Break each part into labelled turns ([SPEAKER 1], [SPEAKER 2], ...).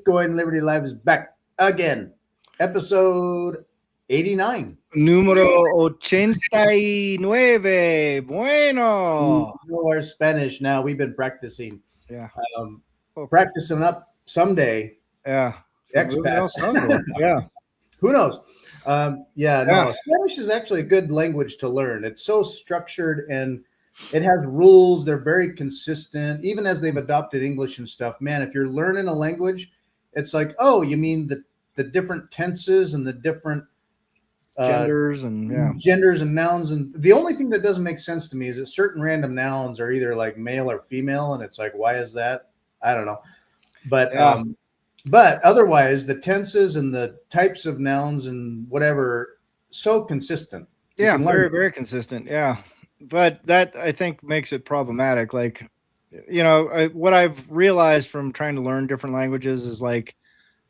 [SPEAKER 1] Bitcoin Liberty Live is back again. Episode 89.
[SPEAKER 2] Número 89. Bueno.
[SPEAKER 1] We know our Spanish now. We've been practicing.
[SPEAKER 2] Yeah.
[SPEAKER 1] Practicing up someday.
[SPEAKER 2] Yeah.
[SPEAKER 1] Expats.
[SPEAKER 2] Yeah.
[SPEAKER 1] Who knows? No. Spanish is actually a good language to learn. It's so structured and it has rules. They're very consistent, even as they've adopted English and stuff. Man, if you're learning a language, it's like, oh, you mean the different tenses and the different
[SPEAKER 2] genders
[SPEAKER 1] and nouns. And the only thing that doesn't make sense to me is that certain random nouns are either like male or female. And it's like, why is that? I don't know. But otherwise, the tenses and the types of nouns and whatever, so consistent.
[SPEAKER 2] Yeah, very, very consistent. Yeah. But that, I think, makes it problematic. Like, what I've realized from trying to learn different languages is like,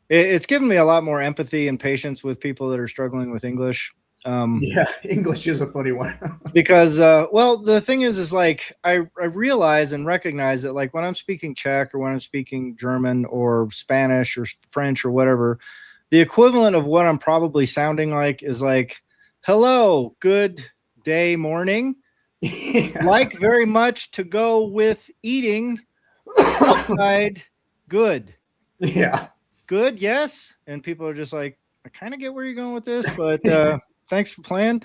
[SPEAKER 2] it's given me a lot more empathy and patience with people that are struggling with English.
[SPEAKER 1] English is a funny one.
[SPEAKER 2] Because, the thing is like, I realize and recognize that, like, when I'm speaking Czech or when I'm speaking German or Spanish or French or whatever, the equivalent of what I'm probably sounding like is like, hello, good day, morning. Like very much to go with eating outside. Good.
[SPEAKER 1] Yeah.
[SPEAKER 2] Good. Yes. And people are just like, I kind of get where you're going with this, but thanks for playing.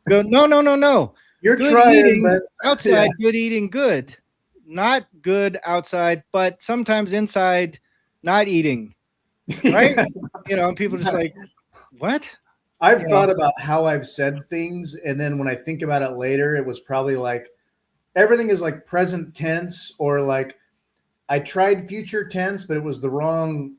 [SPEAKER 2] Go. No.
[SPEAKER 1] You're
[SPEAKER 2] good
[SPEAKER 1] trying
[SPEAKER 2] eating,
[SPEAKER 1] but
[SPEAKER 2] outside. Yeah. Good eating. Good. Not good outside, but sometimes inside not eating. Right. And people just like, what?
[SPEAKER 1] I've thought about how I've said things, and then when I think about it later, it was probably like everything is like present tense, or like I tried future tense, but it was the wrong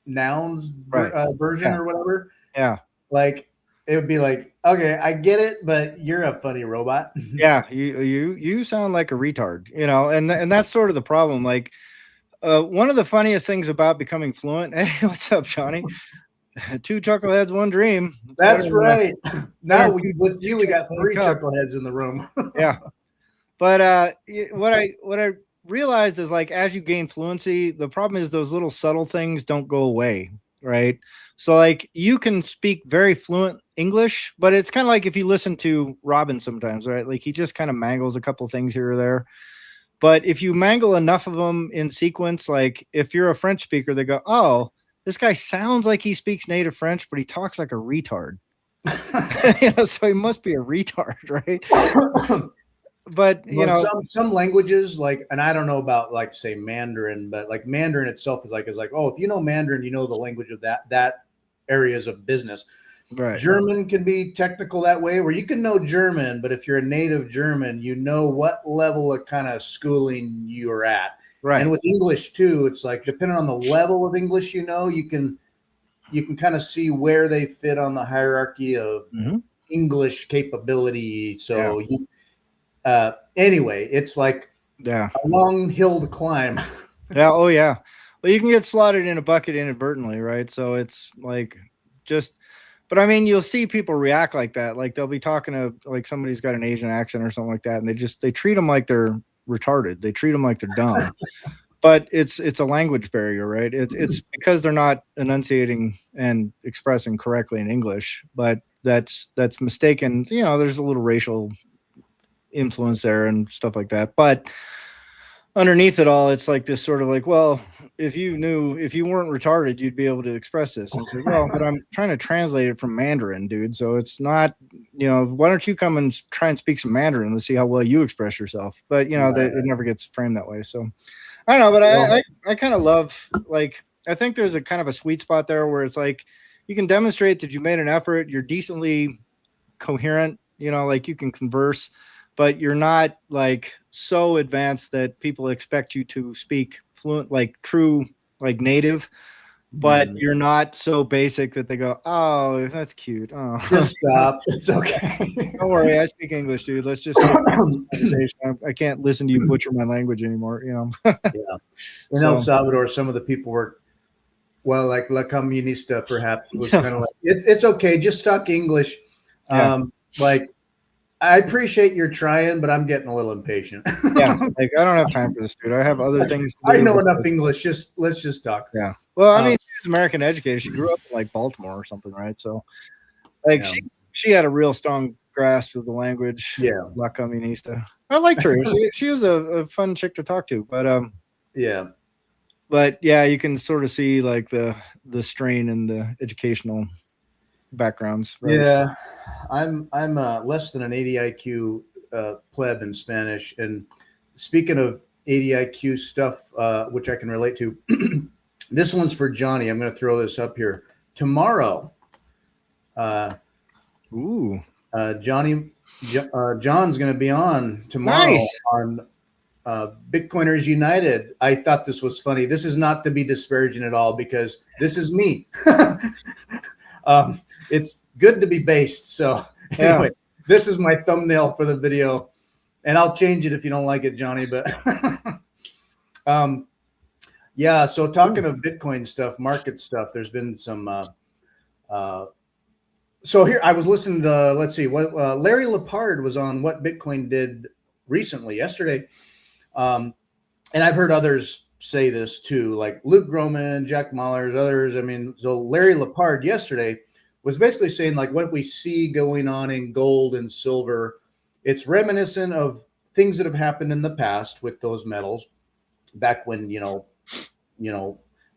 [SPEAKER 1] nouns version or whatever.
[SPEAKER 2] Yeah.
[SPEAKER 1] Like it would be like, okay, I get it, but you're a funny robot.
[SPEAKER 2] Yeah. You sound like a retard, and that's sort of the problem. Like one of the funniest things about becoming fluent. Hey, what's up, Johnny? 2 chuckleheads, 1 dream.
[SPEAKER 1] That's right. Now with you, we got 3 chuckleheads in the room.
[SPEAKER 2] Yeah. But what I realized is, like, as you gain fluency, the problem is those little subtle things don't go away, right? So like you can speak very fluent English, but it's kind of like if you listen to Robin sometimes, right? Like he just kind of mangles a couple things here or there. But if you mangle enough of them in sequence, like if you're a French speaker, they go, oh, this guy sounds like he speaks native French, but he talks like a retard. So he must be a retard, right? But
[SPEAKER 1] some languages, like, and I don't know about like say Mandarin, but like Mandarin itself is like, oh, if you know Mandarin, you know the language of that areas of business.
[SPEAKER 2] Right.
[SPEAKER 1] German can be technical that way, where you can know German, but if you're a native German, you know what level of kind of schooling you're at.
[SPEAKER 2] Right.
[SPEAKER 1] And with English too, it's like depending on the level of English, you can kind of see where they fit on the hierarchy of English capability. So anyway, it's like a long hill to climb.
[SPEAKER 2] Yeah. Oh yeah. Well, you can get slotted in a bucket inadvertently, right? So it's like but I mean, you'll see people react like that. Like they'll be talking to like somebody's got an Asian accent or something like that, and they treat them like they're retarded. They treat them like they're dumb. But it's a language barrier, right? It's because they're not enunciating and expressing correctly in English, but that's mistaken. There's a little racial influence there and stuff like that. But underneath it all, it's like this sort of like, well, if you weren't retarded, you'd be able to express this. And it's like, well, but I'm trying to translate it from Mandarin, dude. So it's not, why don't you come and try and speak some Mandarin? Let's see how well you express yourself. But it never gets framed that way. So I don't know, but I kind of love, like, I think there's a kind of a sweet spot there where it's like, you can demonstrate that you made an effort. You're decently coherent, like you can converse, but you're not like so advanced that people expect you to speak fluent, like true, like native, but you're not so basic that they go, oh, that's cute. Oh,
[SPEAKER 1] just stop. It's okay.
[SPEAKER 2] Don't worry. I speak English, dude. Let's just have this conversation. I can't listen to you butcher my language anymore.
[SPEAKER 1] Yeah. In El Salvador, some of the people were, well, like La Comunista perhaps was kind of like, it's okay. Just talk English.
[SPEAKER 2] Yeah.
[SPEAKER 1] Like, I appreciate your trying, but I'm getting a little impatient.
[SPEAKER 2] Yeah, like I don't have time for this, dude. I have other things to do.
[SPEAKER 1] I know enough English. Let's just talk.
[SPEAKER 2] Yeah. Well, I mean, she's American educated. She grew up in like Baltimore or something, right? So, like,
[SPEAKER 1] Yeah.
[SPEAKER 2] she had a real strong grasp of the language.
[SPEAKER 1] Yeah.
[SPEAKER 2] La Comunista. I liked her. She was a fun chick to talk to,
[SPEAKER 1] yeah.
[SPEAKER 2] But yeah, you can sort of see like the strain in the educational backgrounds. Right?
[SPEAKER 1] Yeah, I'm less than an 80 IQ pleb in Spanish. And speaking of 80 IQ stuff, which I can relate to, this one's for Johnny. I'm going to throw this up here tomorrow. John's going to be on tomorrow on Bitcoiners United. I thought this was funny. This is not to be disparaging at all because this is me. It's good to be based. So anyway, this is my thumbnail for the video, and I'll change it if you don't like it, Johnny. But yeah. So talking of Bitcoin stuff, market stuff, there's been some. So here I was listening to let's see what Larry Lepard was on What Bitcoin Did recently yesterday, and I've heard others say this too, like Luke Groman, Jack Mallers, others. I mean, so Larry Lepard yesterday was basically saying like what we see going on in gold and silver, it's reminiscent of things that have happened in the past with those metals back when,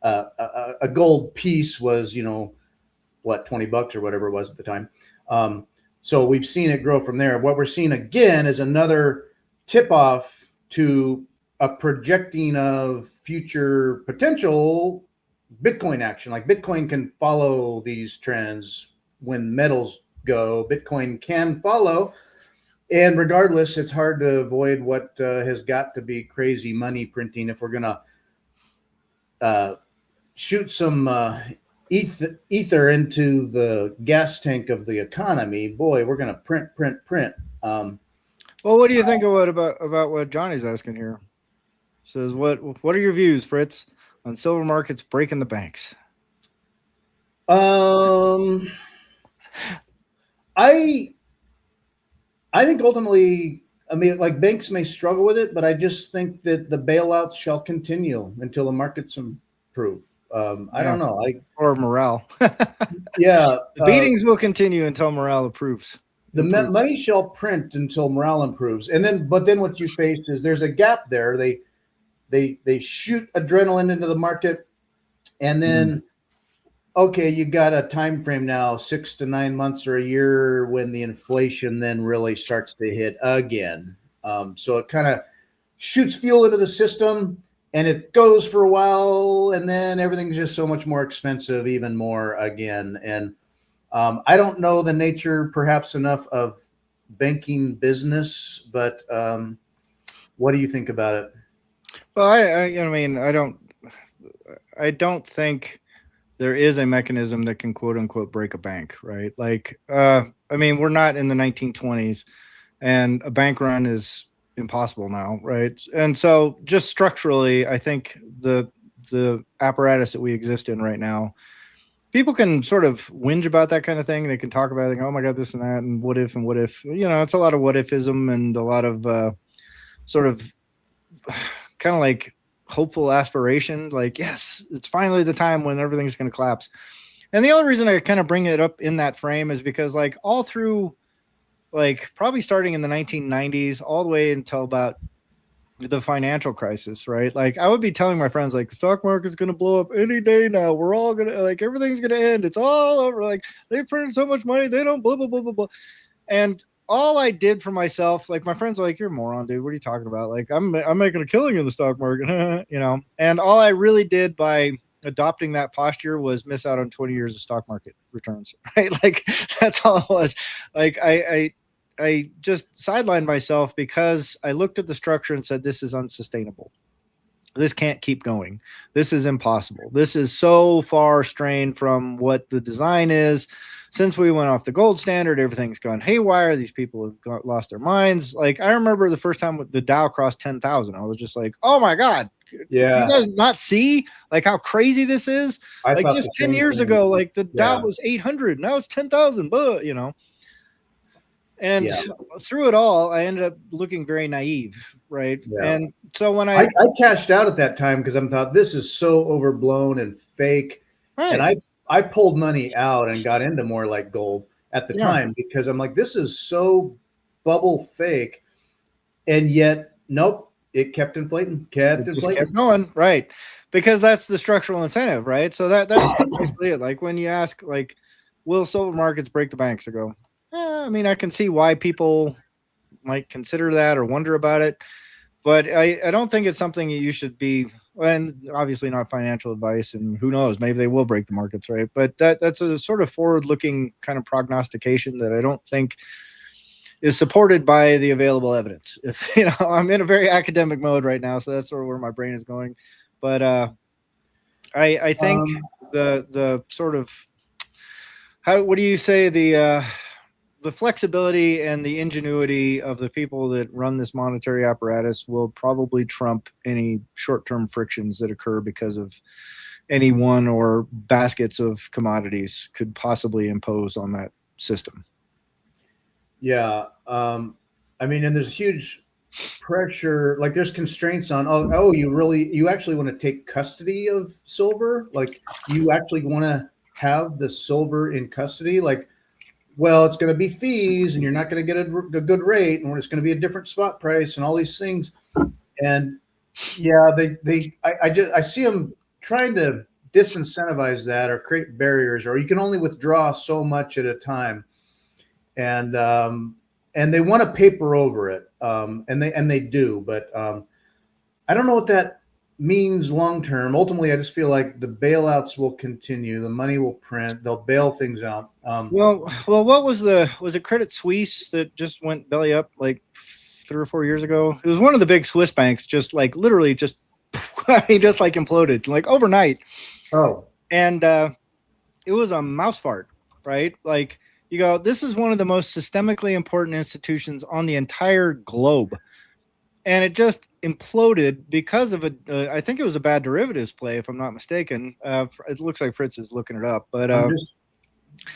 [SPEAKER 1] a gold piece was, what, $20 or whatever it was at the time. So we've seen it grow from there. What we're seeing again is another tip off to a projecting of future potential Bitcoin action. Like Bitcoin can follow these trends when metals go. Bitcoin can follow. And regardless, it's hard to avoid what has got to be crazy money printing if we're going to shoot some ether into the gas tank of the economy. Boy, we're going to print.
[SPEAKER 2] Well, what do you think about what Johnny's asking here? Says, what are your views, Fritz, on silver markets breaking the banks?
[SPEAKER 1] I think ultimately, I mean, like banks may struggle with it, but I just think that the bailouts shall continue until the markets improve. I don't know.
[SPEAKER 2] Or morale.
[SPEAKER 1] Yeah.
[SPEAKER 2] The beatings will continue until morale improves.
[SPEAKER 1] The money shall print until morale improves. But then what you face is there's a gap there. They shoot adrenaline into the market, and then okay, you got a time frame now, 6 to 9 months or a year when the inflation then really starts to hit again. So it kind of shoots fuel into the system, and it goes for a while, and then everything's just so much more expensive, even more again. And I don't know the nature perhaps enough of banking business, but what do you think about it?
[SPEAKER 2] Well, I don't think there is a mechanism that can quote unquote break a bank, right? Like, we're not in the 1920s, and a bank run is impossible now, right? And so just structurally, I think the apparatus that we exist in right now, people can sort of whinge about that kind of thing. They can talk about it, like, oh my God, this and that, and what if, it's a lot of what ifism and a lot of sort of kind of like hopeful aspiration, like, yes, it's finally the time when everything's going to collapse. And the only reason I kind of bring it up in that frame is because like all through, like probably starting in the 1990s, all the way until about the financial crisis, right? Like I would be telling my friends, like, the stock market's going to blow up any day now. We're all going to, like, everything's going to end. It's all over. Like they printed so much money. They don't blah, blah, blah, blah, blah. And all I did for myself, like my friends are like, you're a moron, dude. What are you talking about? Like I'm making a killing in the stock market, and all I really did by adopting that posture was miss out on 20 years of stock market returns, right? Like that's all it was. Like I just sidelined myself because I looked at the structure and said, this is unsustainable. This can't keep going. This is impossible. This is so far strained from what the design is. Since we went off the gold standard, everything's gone haywire. These people have lost their minds. Like I remember the first time the Dow crossed 10,000, I was just like, oh my God. Yeah. You guys not see like how crazy this is? Like just 10 years ago, like the Dow was 800. Now it's 10,000, And
[SPEAKER 1] Yeah.
[SPEAKER 2] through it all, I ended up looking very naive, right?
[SPEAKER 1] Yeah.
[SPEAKER 2] And so when
[SPEAKER 1] I cashed out at that time because I thought this is so overblown and fake. And
[SPEAKER 2] right,
[SPEAKER 1] I pulled money out and got into more like gold at the
[SPEAKER 2] yeah,
[SPEAKER 1] time because I'm like, this is so bubble fake. And yet, nope, it kept inflating, kept
[SPEAKER 2] it just kept
[SPEAKER 1] inflating.
[SPEAKER 2] going, right? Because that's the structural incentive, right? So that's basically it. Like when you ask, like, will silver markets break the banks? I go, I mean, I can see why people might consider that or wonder about it, but I don't think it's something you should be. And obviously not financial advice, and who knows, maybe they will break the markets, right? But that's a sort of forward-looking kind of prognostication that I don't think is supported by the available evidence. If I'm in a very academic mode right now, so that's sort of where my brain is going. But I think the sort of what do you say, the flexibility and the ingenuity of the people that run this monetary apparatus will probably trump any short-term frictions that occur because of any one or baskets of commodities could possibly impose on that system.
[SPEAKER 1] Yeah. I mean, and there's huge pressure, like there's constraints on, you actually want to take custody of silver? Like you actually want to have the silver in custody? Like, well, it's going to be fees and you're not going to get a good rate and it's going to be a different spot price and all these things. And yeah, I see them trying to disincentivize that or create barriers, or you can only withdraw so much at a time. And they want to paper over it. And they do, but I don't know what that means long term. Ultimately, I just feel like the bailouts will continue. The money will print. They'll bail things out.
[SPEAKER 2] Well, what was it Credit Suisse that just went belly up like 3 or 4 years ago? It was one of the big Swiss banks, just like literally just just like imploded like overnight.
[SPEAKER 1] Oh,
[SPEAKER 2] and it was a mouse fart, right? Like you go, this is one of the most systemically important institutions on the entire globe, and it just imploded because of I think it was a bad derivatives play, if I'm not mistaken. It looks like Fritz is looking it up, but
[SPEAKER 1] I'm just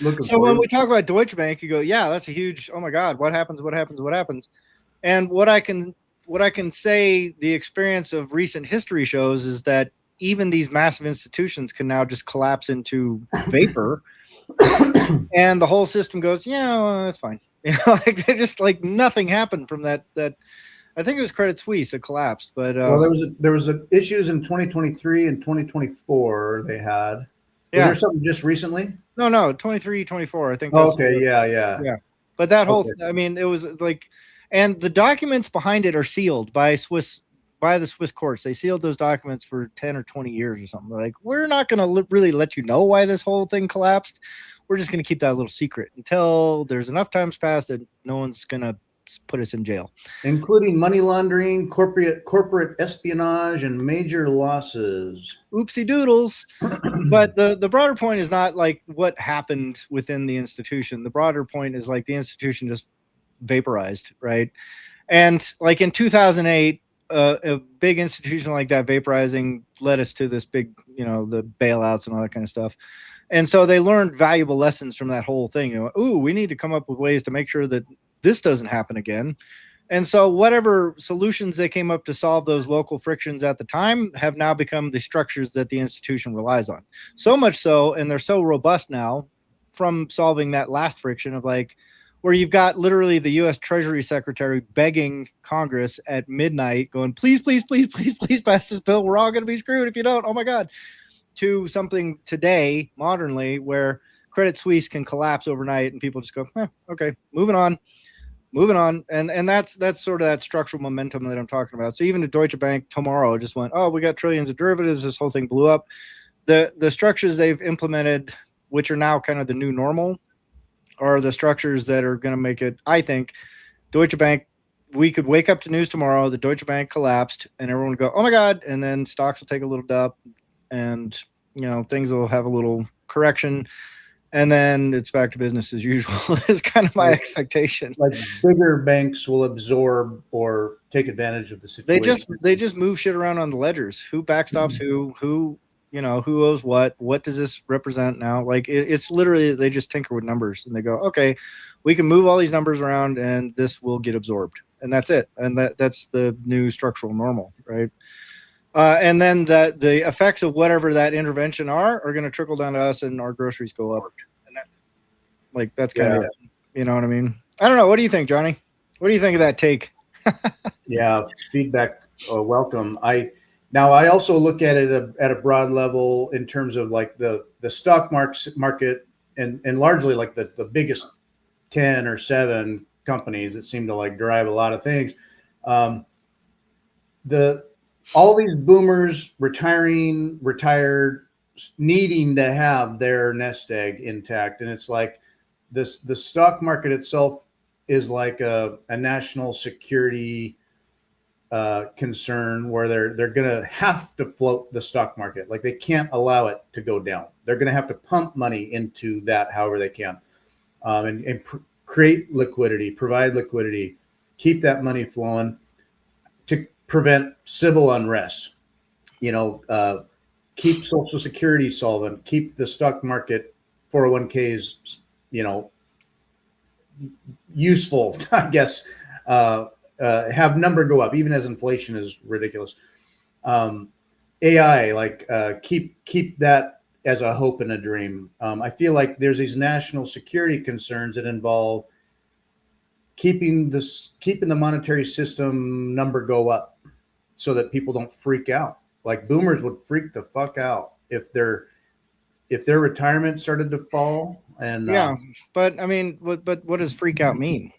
[SPEAKER 1] looking.
[SPEAKER 2] so when we talk about Deutsche Bank, you go, yeah, that's a huge. Oh my God, what happens? What happens? What happens? And what I can say, the experience of recent history shows is that even these massive institutions can now just collapse into vapor, and the whole system goes, yeah, well, that's fine. Like they just like nothing happened from that. I think it was Credit Suisse that collapsed, but
[SPEAKER 1] well, there was issues in 2023 and 2024 they had. Was there something just recently?
[SPEAKER 2] No, 23, 24. I think.
[SPEAKER 1] Oh, okay, yeah.
[SPEAKER 2] But that whole, I mean, it was like, and the documents behind it are sealed by the Swiss courts. They sealed those documents for 10 or 20 years or something. They're like, we're not going to really let you know why this whole thing collapsed. We're just going to keep that a little secret until there's enough times passed that no one's going to put us in jail,
[SPEAKER 1] including money laundering, corporate espionage, and major losses.
[SPEAKER 2] Oopsie doodles. But the broader point is not like what happened within the institution. The broader point is like the institution just vaporized, right? And like in 2008, a big institution like that vaporizing led us to this big, the bailouts and all that kind of stuff. And so they learned valuable lessons from that whole thing. We need to come up with ways to make sure that this doesn't happen again. And so whatever solutions they came up to solve those local frictions at the time have now become the structures that the institution relies on. So much so, and they're so robust now from solving that last friction of like, where you've got literally the U.S. Treasury Secretary begging Congress at midnight going, please, please, please, please, please pass this bill. We're all going to be screwed if you don't. Oh my God. To something today, modernly, where Credit Suisse can collapse overnight and people just go, okay, moving on. And that's sort of that structural momentum that I'm talking about. So even the Deutsche Bank tomorrow just went, we got trillions of derivatives. This whole thing blew up. The structures they've implemented, which are now kind of the new normal, are the structures that are going to make it, I think, Deutsche Bank, we could wake up to news tomorrow that Deutsche Bank collapsed and everyone would go, oh my God. And then stocks will take a little dump and, things will have a little correction. And then it's back to business as usual is kind of my expectation.
[SPEAKER 1] Like bigger banks will absorb or take advantage of the situation.
[SPEAKER 2] They just move shit around on the ledgers. Who backstops who who owes what does this represent now? Like it's literally, they just tinker with numbers and they go, okay, we can move all these numbers around and this will get absorbed, and that's it. And that's the new structural normal, right? And then the effects of whatever that intervention are going to trickle down to us, and our groceries go up. And that's kind of it. You know what I mean? I don't know. What do you think, Johnny? What do you think of that take?
[SPEAKER 1] Yeah, feedback, welcome. I also look at it at a broad level in terms of like the stock market and largely like the biggest 10 or 7 companies that seem to like drive a lot of things. All these boomers retired, needing to have their nest egg intact, and it's like the stock market itself is like a national security concern, where they're going to have to float the stock market. Like they can't allow it to go down. They're going to have to pump money into that however they can, and create liquidity, provide liquidity, keep that money flowing to prevent civil unrest. Keep Social Security solvent, keep the stock market 401ks, useful, I guess. Have number go up even as inflation is ridiculous. AI, keep that as a hope and a dream. I feel like there's these national security concerns that involve keeping the monetary system number go up so that people don't freak out. Like boomers would freak the fuck out if their retirement started to fall. And
[SPEAKER 2] yeah, but I mean, what does freak out mean?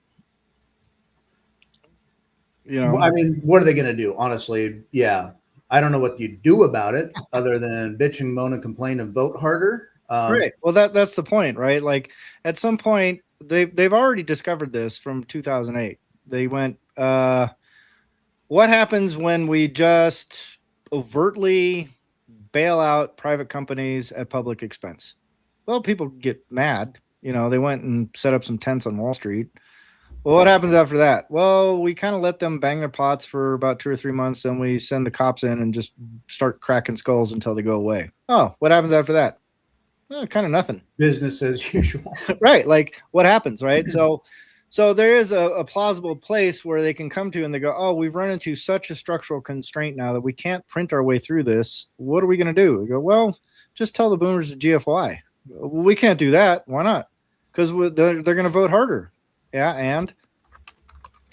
[SPEAKER 1] I mean, what are they going to do? Honestly, yeah, I don't know what you do about it other than bitch and moan and complain and vote harder.
[SPEAKER 2] Right. Well, that's the point, right? Like at some point they've already discovered this from 2008. They went, what happens when we just overtly bail out private companies at public expense? Well, people get mad. They went and set up some tents on Wall Street. Well, what happens after that? Well, we kind of let them bang their pots for about 2 or 3 months, and we send the cops in and just start cracking skulls until they go away. Oh, what happens after that? Well, kind of nothing.
[SPEAKER 1] Business as usual.
[SPEAKER 2] Right. Like what happens, right? So there is a plausible place where they can come to and they go, oh, we've run into such a structural constraint now that we can't print our way through this. What are we going to do? We go, well, just tell the boomers to GFY. Well, we can't do that. Why not? Because they're going to vote harder. Yeah. And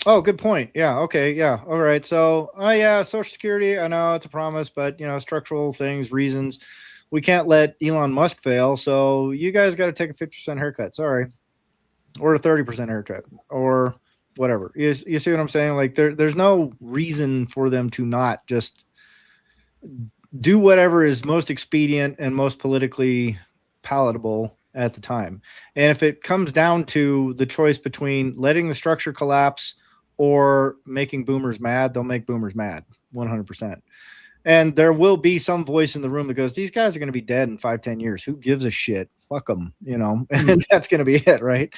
[SPEAKER 2] oh, good point. Yeah. Okay. Yeah. All right. So, yeah, Social Security, I know it's a promise, but structural things, reasons, we can't let Elon Musk fail. So you guys got to take a 50% haircut. Sorry. Or a 30% haircut or whatever. You see what I'm saying? Like there's no reason for them to not just do whatever is most expedient and most politically palatable at the time. And if it comes down to the choice between letting the structure collapse or making boomers mad, they'll make boomers mad 100%. And there will be some voice in the room that goes, these guys are going to be dead in 5-10 years. Who gives a shit? Fuck them, and that's going to be it. Right.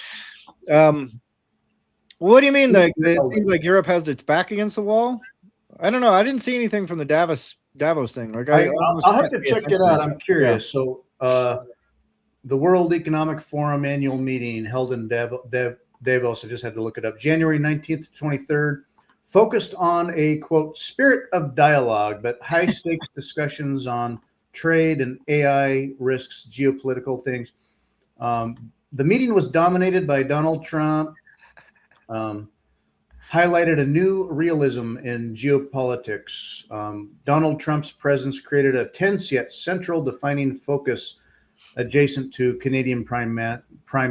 [SPEAKER 2] What do you mean? It seems like Europe has its back against the wall. I don't know. I didn't see anything from the Davos thing. Like
[SPEAKER 1] I'll have to check it out. I'm curious. Yeah. So, the World Economic Forum annual meeting held in Davos, I just had to look it up, January 19th to 23rd, focused on a, quote, spirit of dialogue, but high-stakes discussions on trade and AI risks, geopolitical things. The meeting was dominated by Donald Trump, highlighted a new realism in geopolitics. Donald Trump's presence created a tense yet central defining focus adjacent to Canadian Prime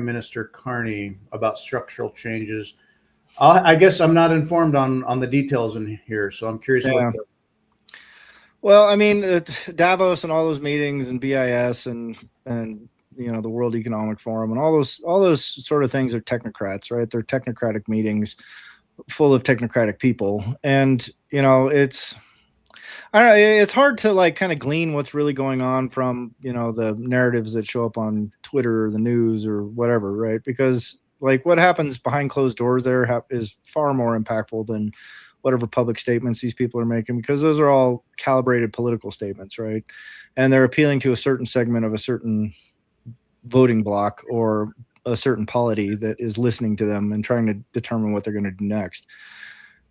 [SPEAKER 1] Minister Carney about structural changes. I guess I'm not informed on the details in here, so I'm curious.
[SPEAKER 2] Yeah. Well, I mean, Davos and all those meetings and BIS and the World Economic Forum and all those sort of things are technocrats, right? They're technocratic meetings full of technocratic people, and I don't know. It's hard to like kind of glean what's really going on from, the narratives that show up on Twitter or the news or whatever, right? Because like what happens behind closed doors there is far more impactful than whatever public statements these people are making, because those are all calibrated political statements, right? And they're appealing to a certain segment of a certain voting bloc or a certain polity that is listening to them and trying to determine what they're going to do next.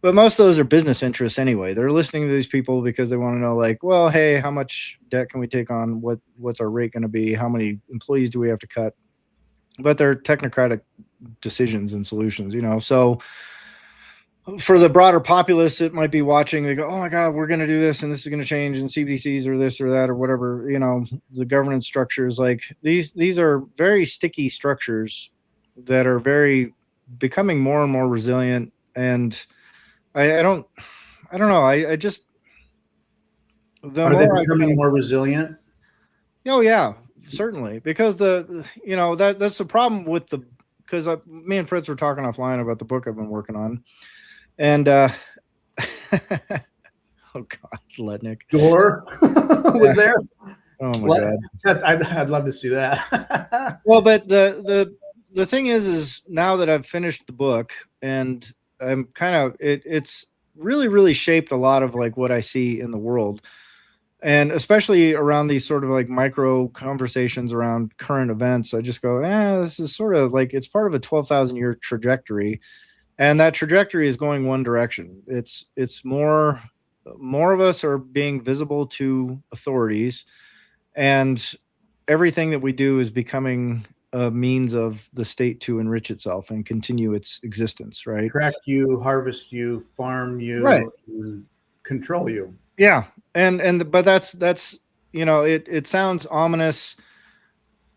[SPEAKER 2] But most of those are business interests anyway. They're listening to these people because they want to know, like, well, hey, how much debt can we take on? What's our rate going to be? How many employees do we have to cut? But they're technocratic decisions and solutions, So for the broader populace, it might be watching. They go, oh my God, we're going to do this and this is going to change, and CBDCs or this or that or whatever. The governance structures, like these are very sticky structures that are becoming more and more resilient. And I don't know. I just
[SPEAKER 1] are they becoming more resilient?
[SPEAKER 2] Oh yeah, certainly, because that's the problem with because me and Fritz were talking offline about the book I've been working on, and oh God, Letnick
[SPEAKER 1] Door was there.
[SPEAKER 2] Oh my
[SPEAKER 1] God, I'd love to see that.
[SPEAKER 2] Well, but the thing is now that I've finished the book and I'm kind of it's really shaped a lot of like what I see in the world. And especially around these sort of like micro conversations around current events, I just go, this is sort of like, it's part of a 12,000 year trajectory. And that trajectory is going one direction. It's more of us are being visible to authorities, and everything that we do is becoming a means of the state to enrich itself and continue its existence, right?
[SPEAKER 1] Track you, harvest you, farm you,
[SPEAKER 2] right.
[SPEAKER 1] Control you.
[SPEAKER 2] Yeah. But that's it sounds ominous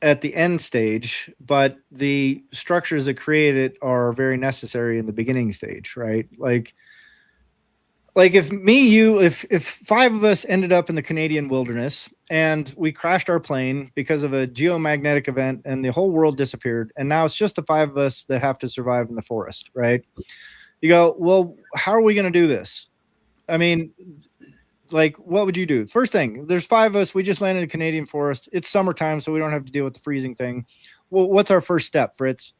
[SPEAKER 2] at the end stage, but the structures that create it are very necessary in the beginning stage, right? Like if five of us ended up in the Canadian wilderness and we crashed our plane because of a geomagnetic event and the whole world disappeared, and now it's just the five of us that have to survive in the forest, right? You go, well, how are we going to do this? I mean, like, what would you do? First thing, there's five of us. We just landed in a Canadian forest. It's summertime, so we don't have to deal with the freezing thing. Well, what's our first step, Fritz?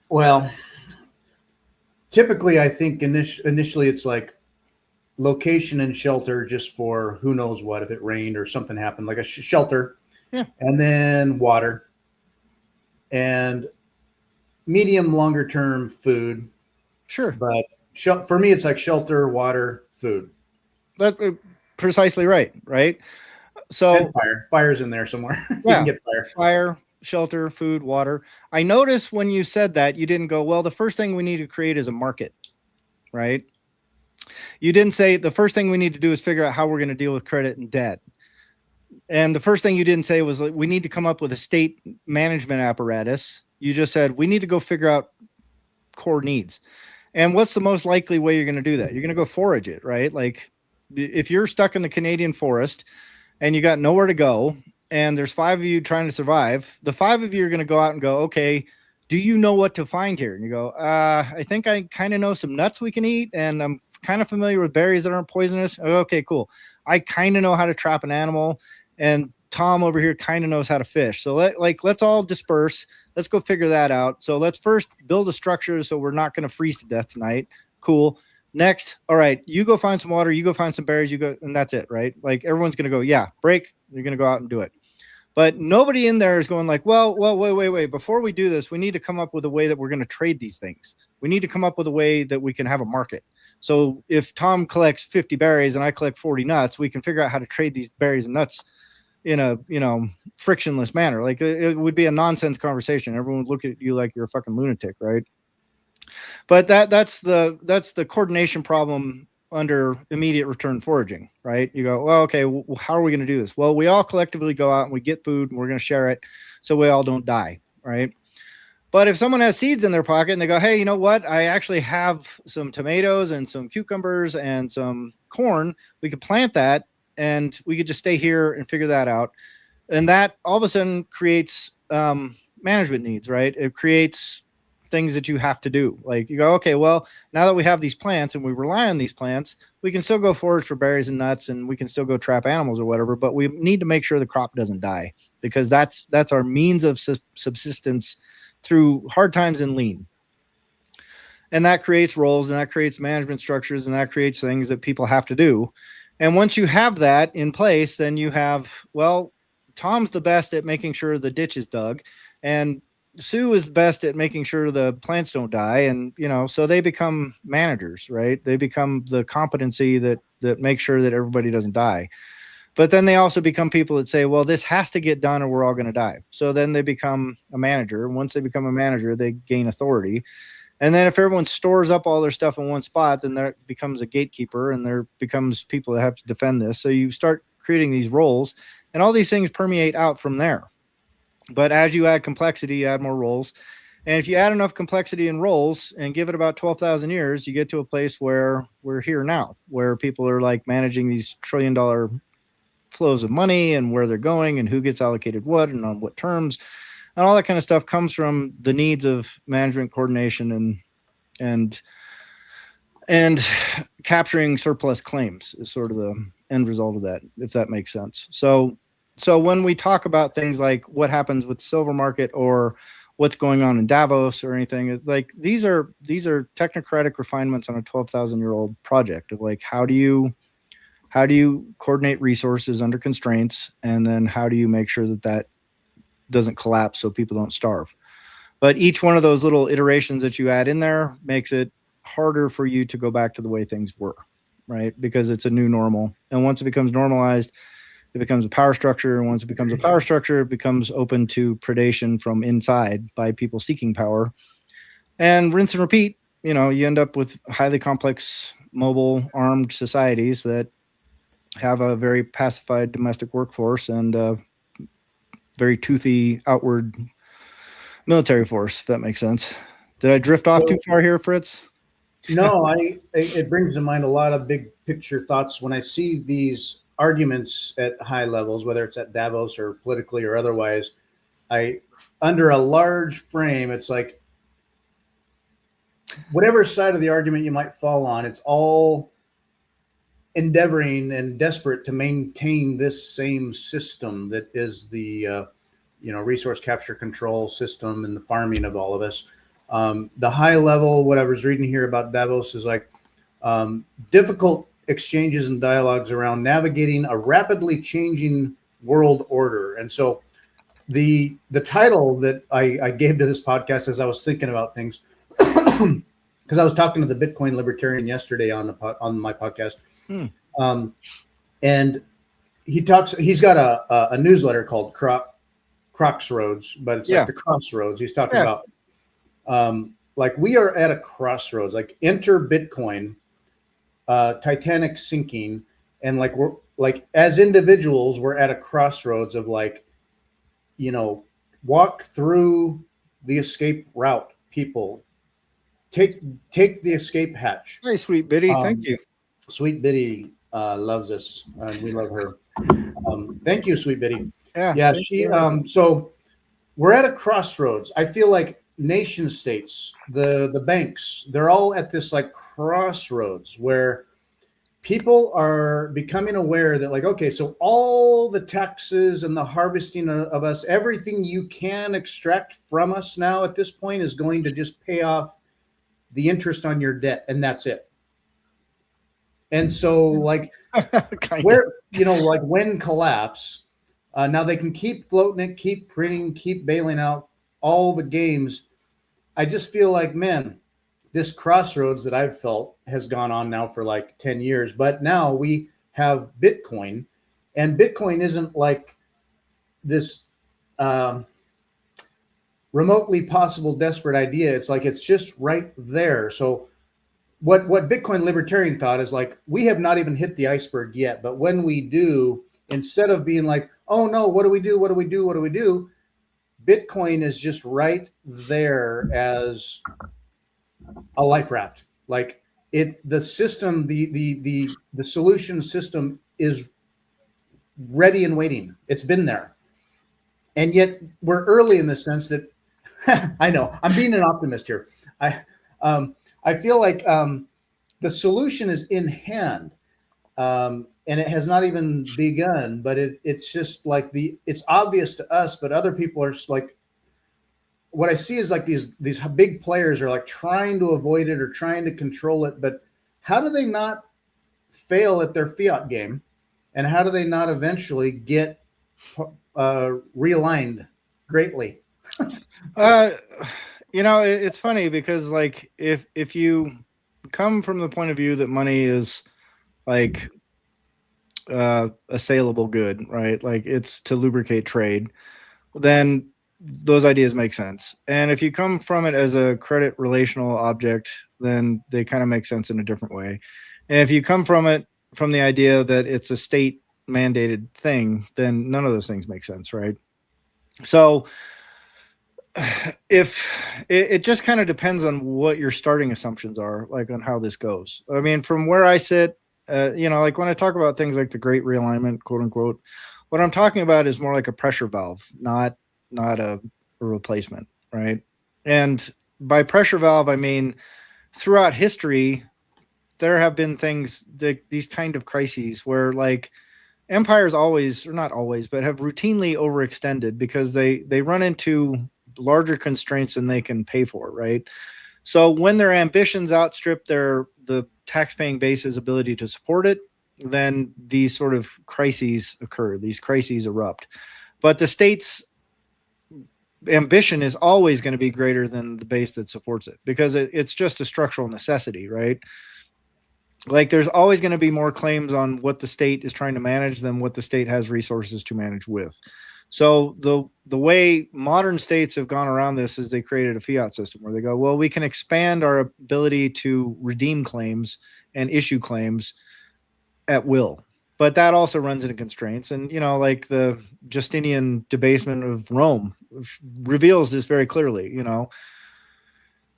[SPEAKER 1] Well, typically, I think initially it's like location and shelter just for who knows what, if it rained or something happened, like a shelter.
[SPEAKER 2] Yeah.
[SPEAKER 1] And then water. And medium, longer term food.
[SPEAKER 2] Sure.
[SPEAKER 1] But for me, it's like shelter, water, food.
[SPEAKER 2] That's precisely right. So
[SPEAKER 1] and fire's in there somewhere.
[SPEAKER 2] Yeah,
[SPEAKER 1] you can get
[SPEAKER 2] fire, shelter, food, water. I noticed when you said that, you didn't go, well, the first thing we need to create is a market, right? You didn't say the first thing we need to do is figure out how we're going to deal with credit and debt. And the first thing you didn't say was, like, we need to come up with a state management apparatus. You just said, we need to go figure out core needs. And what's the most likely way you're going to do that? You're going to go forage it, right? Like, if you're stuck in the Canadian forest and you got nowhere to go and there's five of you trying to survive, the five of you are going to go out and go, okay, do you know what to find here? And you go, I think I kind of know some nuts we can eat, and I'm kind of familiar with berries that aren't poisonous. Okay, cool. I kind of know how to trap an animal, and Tom over here kind of knows how to fish. So let's all disperse. Let's go figure that out. So let's first build a structure so we're not going to freeze to death tonight. Cool. Next, all right, you go find some water, you go find some berries, you go, and that's it, right? Like, everyone's going to go, yeah, break. You're going to go out and do it. But nobody in there is going like, well, wait. Before we do this, we need to come up with a way that we're going to trade these things. We need to come up with a way that we can have a market. So if Tom collects 50 berries and I collect 40 nuts, we can figure out how to trade these berries and nuts in a, frictionless manner. Like, it would be a nonsense conversation. Everyone would look at you like you're a fucking lunatic, right? But that's the coordination problem under immediate return foraging, right? You go, well, okay, how are we going to do this? Well, we all collectively go out and we get food and we're going to share it so we all don't die, right? But if someone has seeds in their pocket and they go, hey, you know what? I actually have some tomatoes and some cucumbers and some corn. We could plant that and we could just stay here and figure that out. And that all of a sudden creates management needs, right? It creates things that you have to do. Like, you go, okay, well, now that we have these plants and we rely on these plants, we can still go forage for berries and nuts, and we can still go trap animals or whatever, but we need to make sure the crop doesn't die, because that's our means of subsistence through hard times and lean. And that creates roles, and that creates management structures, and that creates things that people have to do. And once you have that in place, then you have, well, Tom's the best at making sure the ditch is dug, and Sue is best at making sure the plants don't die. And, so they become managers, right? They become the competency that makes sure that everybody doesn't die. But then they also become people that say, well, this has to get done or we're all going to die. So then they become a manager. Once they become a manager, they gain authority. And then if everyone stores up all their stuff in one spot, then there becomes a gatekeeper, and there becomes people that have to defend this. So you start creating these roles, and all these things permeate out from there. But as you add complexity, you add more roles. And if you add enough complexity and roles and give it about 12,000 years, you get to a place where we're here now, where people are like managing these $1 trillion flows of money and where they're going and who gets allocated what and on what terms. And all that kind of stuff comes from the needs of management, coordination, and capturing surplus claims is sort of the end result of that, if that makes sense. So when we talk about things like what happens with the silver market or what's going on in Davos or anything, like these are technocratic refinements on a 12,000-year-old project of like, how do you coordinate resources under constraints, and then how do you make sure that doesn't collapse so people don't starve. But each one of those little iterations that you add in there makes it harder for you to go back to the way things were, right? Because it's a new normal. And once it becomes normalized, it becomes a power structure. And once it becomes a power structure, it becomes open to predation from inside by people seeking power. And rinse and repeat, you end up with highly complex, mobile, armed societies that have a very pacified domestic workforce and very toothy outward military force, if that makes sense. Did I drift off too far here, Fritz?
[SPEAKER 1] No, it brings to mind a lot of big picture thoughts when I see these arguments at high levels, whether it's at Davos or politically or otherwise. Under a large frame, it's like whatever side of the argument you might fall on, it's all endeavoring and desperate to maintain this same system that is the resource capture control system and the farming of all of us. The high level, what I was reading here about Davos is like difficult exchanges and dialogues around navigating a rapidly changing world order. And so the title that I gave to this podcast as I was thinking about things, because I was talking to the Bitcoin libertarian yesterday on my podcast. And he's got a newsletter called Crossroads, but it's like the crossroads. He's talking about like we are at a crossroads, like enter Bitcoin, Titanic sinking, and like we're like as individuals, we're at a crossroads of like, walk through the escape route, people. Take the escape hatch.
[SPEAKER 2] Hey, sweet Biddy, thank you.
[SPEAKER 1] Sweet Biddy loves us, and we love her. Thank you, Sweet Biddy.
[SPEAKER 2] Yeah.
[SPEAKER 1] She. So we're at a crossroads. I feel like nation states, the banks, they're all at this like crossroads where people are becoming aware that like, okay, so all the taxes and the harvesting of us, everything you can extract from us now at this point is going to just pay off the interest on your debt, and that's it. And so like where, like when collapse, now they can keep floating it, keep printing, keep bailing out all the games. I just feel like, man, this crossroads that I've felt has gone on now for like 10 years, but now we have Bitcoin, and Bitcoin isn't like this remotely possible desperate idea. It's like, it's just right there. So what Bitcoin libertarian thought is like, we have not even hit the iceberg yet, but when we do, instead of being like, oh no, what do we do? What do we do? What do we do? Bitcoin is just right there as a life raft. Like the system, the solution system is ready and waiting. It's been there. And yet we're early in the sense that I know I'm being an optimist here. I feel like the solution is in hand, and it has not even begun. But it's just like it's obvious to us, but other people are just like, what I see is like these big players are like trying to avoid it or trying to control it, but how do they not fail at their fiat game, and how do they not eventually get realigned greatly?
[SPEAKER 2] It's funny because like if you come from the point of view that money is like a saleable good, right? Like it's to lubricate trade, then those ideas make sense. And if you come from it as a credit relational object, then they kind of make sense in a different way. And if you come from it from the idea that it's a state mandated thing, then none of those things make sense, right? So if it just kind of depends on what your starting assumptions are, like on how this goes. I mean, from where I sit, like when I talk about things like the great realignment, quote unquote, what I'm talking about is more like a pressure valve, not a replacement, right? And by pressure valve, I mean throughout history, there have been things these kind of crises where like empires always, or not always, but have routinely overextended because they run into larger constraints than they can pay for, right? So when their ambitions outstrip the tax-paying base's ability to support it, then these sort of crises occur. These crises erupt. But the state's ambition is always going to be greater than the base that supports it because it's just a structural necessity, right? Like there's always going to be more claims on what the state is trying to manage than what the state has resources to manage with. So the way modern states have gone around this is they created a fiat system where they go, well, we can expand our ability to redeem claims and issue claims at will. But that also runs into constraints. And, like the Justinian debasement of Rome reveals this very clearly,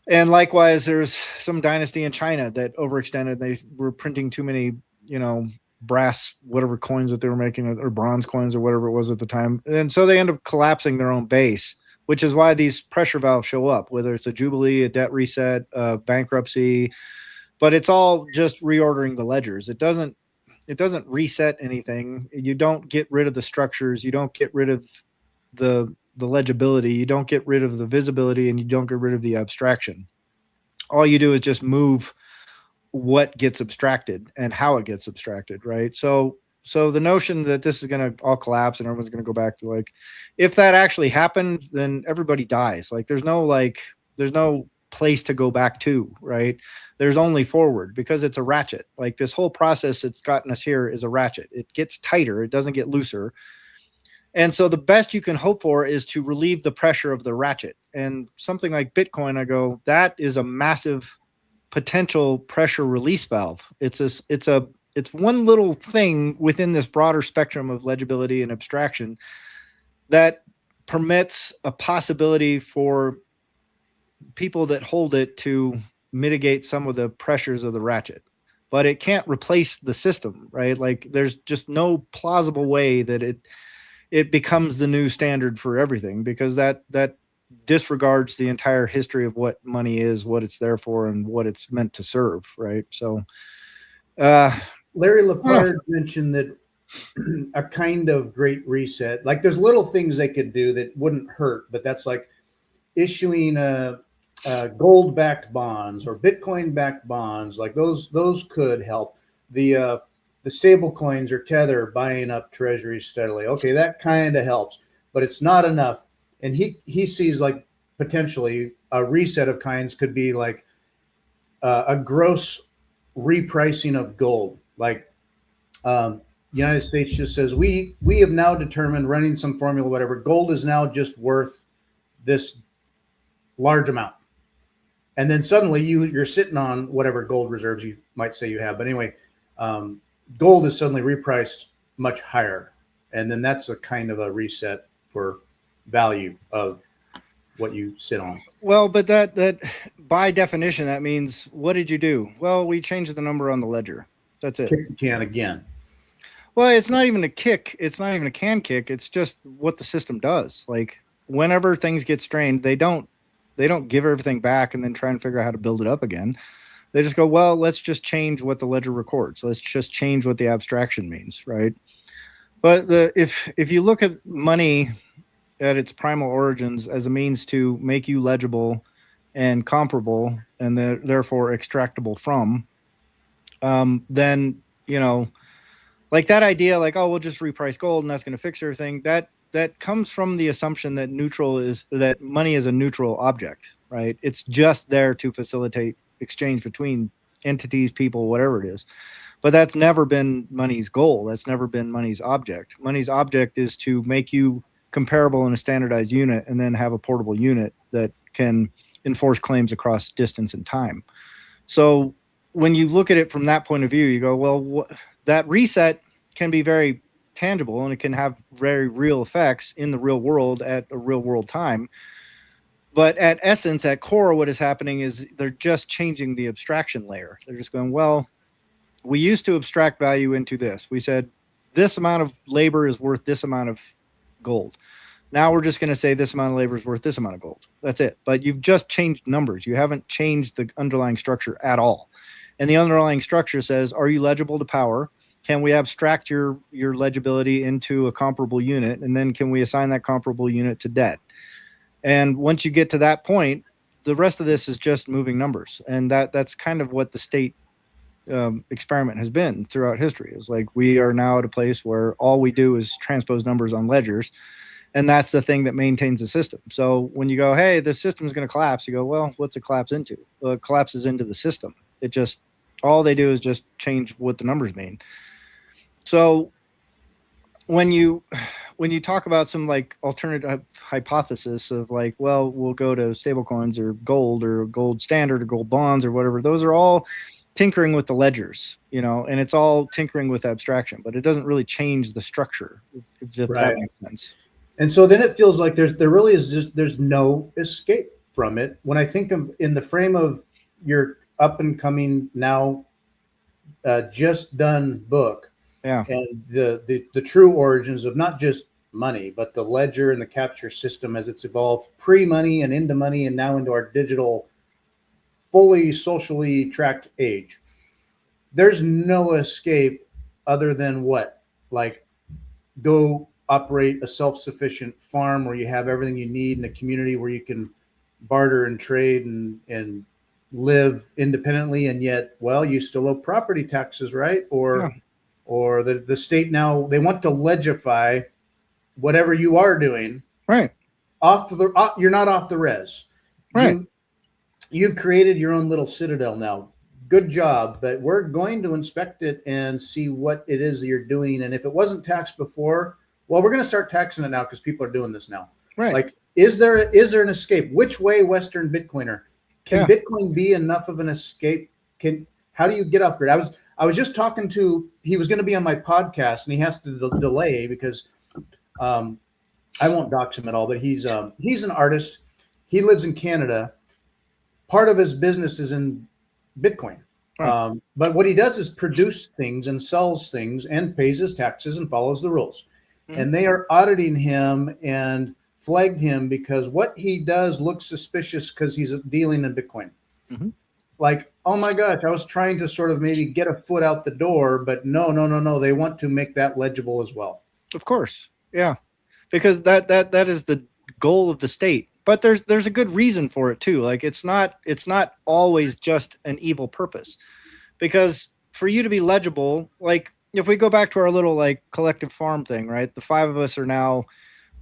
[SPEAKER 2] And likewise, there's some dynasty in China that overextended. They were printing too many, brass, whatever coins that they were making, or bronze coins or whatever it was at the time. And so they end up collapsing their own base, which is why these pressure valves show up, whether it's a jubilee, a debt reset, a bankruptcy, but it's all just reordering the ledgers. It doesn't reset anything. You don't get rid of the structures. You don't get rid of the legibility. You don't get rid of the visibility, and you don't get rid of the abstraction. All you do is just move what gets abstracted and how it gets abstracted, right? So the notion that this is going to all collapse and everyone's going to go back to like, if that actually happened, then everybody dies. Like there's no place to go back to, right? There's only forward because it's a ratchet. Like this whole process that's gotten us here is a ratchet. It gets tighter. It doesn't get looser. And so the best you can hope for is to relieve the pressure of the ratchet. And something like Bitcoin, I go, that is a massive potential pressure release valve. It's one little thing within this broader spectrum of legibility and abstraction that permits a possibility for people that hold it to mitigate some of the pressures of the ratchet. But it can't replace the system, right? Like there's just no plausible way that it becomes the new standard for everything, because that disregards the entire history of what money is, what it's there for, and what it's meant to serve, right? So
[SPEAKER 1] Larry Lepard mentioned that a kind of great reset, like there's little things they could do that wouldn't hurt, but that's like issuing gold-backed bonds or Bitcoin-backed bonds. Like those could help. The stable coins or Tether buying up treasuries steadily. Okay, that kind of helps, but it's not enough. And he sees like potentially a reset of kinds could be like a gross repricing of gold. Like United States just says, we have now determined, running some formula, whatever, gold is now just worth this large amount. And then suddenly you're sitting on whatever gold reserves you might say you have. But anyway, gold is suddenly repriced much higher. And then that's a kind of a reset for value of what you sit on.
[SPEAKER 2] Well, but that by definition, that means, what did you do? Well, we changed the number on the ledger. That's it.
[SPEAKER 1] Kick the can again.
[SPEAKER 2] Well, it's not even a kick. It's not even a can kick. It's just what the system does. Like whenever things get strained, they don't give everything back and then try and figure out how to build it up again. They just go, well, let's just change what the ledger records. Let's just change what the abstraction means, right? But if you look at money at its primal origins as a means to make you legible and comparable and therefore extractable from, then, like that idea, like, oh, we'll just reprice gold and that's going to fix everything. That comes from the assumption that money is a neutral object, right? It's just there to facilitate exchange between entities, people, whatever it is. But that's never been money's goal. That's never been money's object. Money's object is to make you comparable in a standardized unit and then have a portable unit that can enforce claims across distance and time. So when you look at it from that point of view, you go, well, that reset can be very tangible and it can have very real effects in the real world at a real world time. But at essence, at core, what is happening is they're just changing the abstraction layer. They're just going, well, we used to abstract value into this. We said this amount of labor is worth this amount of gold. Now we're just going to say this amount of labor is worth this amount of gold. That's it. But you've just changed numbers. You haven't changed the underlying structure at all. And the underlying structure says, are you legible to power? Can we abstract your legibility into a comparable unit? And then can we assign that comparable unit to debt? And once you get to that point, the rest of this is just moving numbers. And that's kind of what the state experiment has been throughout history. It's like we are now at a place where all we do is transpose numbers on ledgers. And that's the thing that maintains the system. So when you go, hey, the system is going to collapse, you go, well, what's it collapse into? Well, it collapses into the system. It just, all they do is just change what the numbers mean. So when you talk about some like alternative hypothesis of like, well, we'll go to stablecoins or gold standard or gold bonds or whatever, those are all tinkering with the ledgers, and it's all tinkering with abstraction, but it doesn't really change the structure, if that makes sense.
[SPEAKER 1] And so then it feels like there really is there's no escape from it. When I think of in the frame of your up and coming now just done book, and the true origins of not just money, but the ledger and the capture system as it's evolved pre-money and into money and now into our digital, fully socially tracked age. There's no escape other than what? Like go operate a self-sufficient farm where you have everything you need in a community where you can barter and trade and live independently, and yet, well, you still owe property taxes, right? Or the state now, they want to legify whatever you are doing.
[SPEAKER 2] Right.
[SPEAKER 1] You're not off the res.
[SPEAKER 2] Right.
[SPEAKER 1] You've created your own little citadel now. Good job, but we're going to inspect it and see what it is that you're doing. And if it wasn't taxed before, well, we're going to start taxing it now because people are doing this now.
[SPEAKER 2] Right.
[SPEAKER 1] Like, is there an escape? Which way, Western Bitcoiner? Can Bitcoin be enough of an escape? How do you get off grid? I was just talking to, he was going to be on my podcast and he has to delay because I won't dox him at all, but he's an artist. He lives in Canada. Part of his business is in Bitcoin. Right. But what he does is produce things and sells things and pays his taxes and follows the rules. Mm-hmm. And they are auditing him and flagged him because what he does looks suspicious because he's dealing in Bitcoin. Mm-hmm. Like, oh my gosh, I was trying to sort of maybe get a foot out the door, but no. They want to make that legible as well.
[SPEAKER 2] Of course. Yeah. Because that is the goal of the state. But there's a good reason for it too. Like it's not always just an evil purpose. Because for you to be legible, like if we go back to our little like collective farm thing, right? The 5 of us are now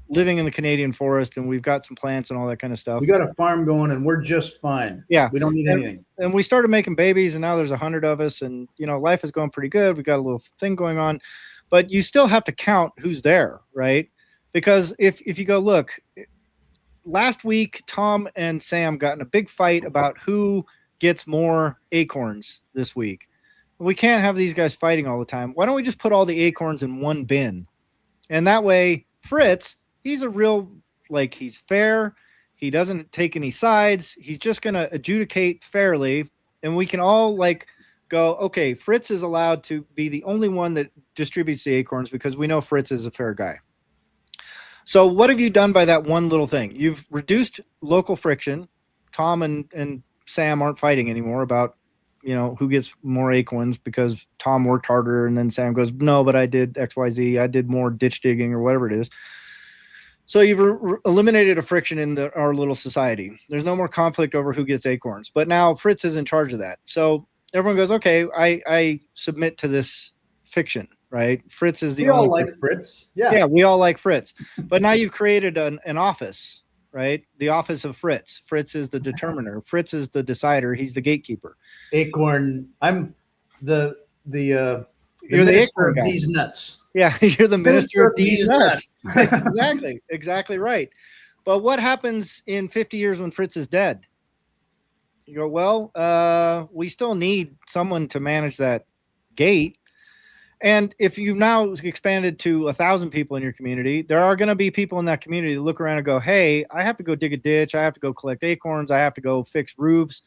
[SPEAKER 2] living in the Canadian forest and we've got some plants and all that kind of stuff.
[SPEAKER 1] We got a farm going and we're just fine.
[SPEAKER 2] Yeah.
[SPEAKER 1] We don't need anything.
[SPEAKER 2] And we started making babies and now there's 100 of us and life is going pretty good. We got a little thing going on, but you still have to count who's there, right? Because if you go, look, last week, Tom and Sam got in a big fight about who gets more acorns this week. We can't have these guys fighting all the time. Why don't we just put all the acorns in one bin? And that way, Fritz, he's a real, like, he's fair. He doesn't take any sides. He's just going to adjudicate fairly. And we can all, like, go, okay, Fritz is allowed to be the only one that distributes the acorns because we know Fritz is a fair guy. So what have you done by that one little thing? You've reduced local friction. Tom and Sam aren't fighting anymore about, who gets more acorns because Tom worked harder and then Sam goes, no, but I did XYZ. I did more ditch digging or whatever it is. So you've eliminated a friction in our little society. There's no more conflict over who gets acorns. But now Fritz is in charge of that. So everyone goes, okay, I submit to this fiction, right? Fritz is the
[SPEAKER 1] We all
[SPEAKER 2] only
[SPEAKER 1] like Fritz.
[SPEAKER 2] Yeah, we all like Fritz. But now you've created an office, right? The office of Fritz. Fritz is the determiner. Fritz is the decider. He's the gatekeeper.
[SPEAKER 1] Acorn. I'm the
[SPEAKER 2] You're the
[SPEAKER 1] minister
[SPEAKER 2] acorn
[SPEAKER 1] of
[SPEAKER 2] guy.
[SPEAKER 1] these nuts.
[SPEAKER 2] Yeah, you're the minister of these nuts.
[SPEAKER 1] nuts.
[SPEAKER 2] Exactly right. But what happens in 50 years when Fritz is dead? You go, well, we still need someone to manage that gate. And if you've now expanded to 1,000 people in your community, there are going to be people in that community that look around and go, hey, I have to go dig a ditch. I have to go collect acorns. I have to go fix roofs.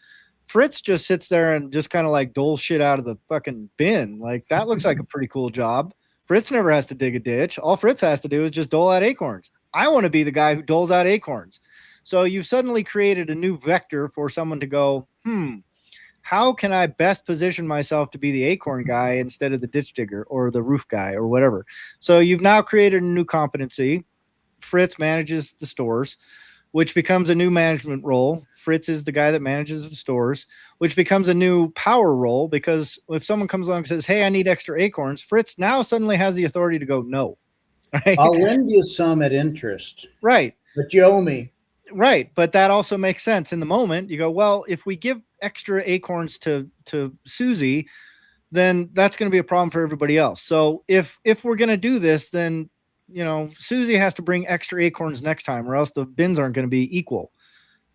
[SPEAKER 2] Fritz just sits there and just kind of like doles shit out of the fucking bin. Like, that looks like a pretty cool job. Fritz never has to dig a ditch. All Fritz has to do is just dole out acorns. I want to be the guy who doles out acorns. So you've suddenly created a new vector for someone to go, how can I best position myself to be the acorn guy instead of the ditch digger or the roof guy or whatever? So you've now created a new competency. Fritz manages the stores, which becomes a new management role. Fritz is the guy that manages the stores, which becomes a new power role, because if someone comes along and says, hey, I need extra acorns, Fritz now suddenly has the authority to go, no. Right?
[SPEAKER 1] I'll lend you some at interest.
[SPEAKER 2] Right.
[SPEAKER 1] But you owe me.
[SPEAKER 2] Right. But that also makes sense in the moment. You go, well, if we give extra acorns to Susie, then that's going to be a problem for everybody else. So if we're going to do this, then, Susie has to bring extra acorns next time, or else the bins aren't going to be equal.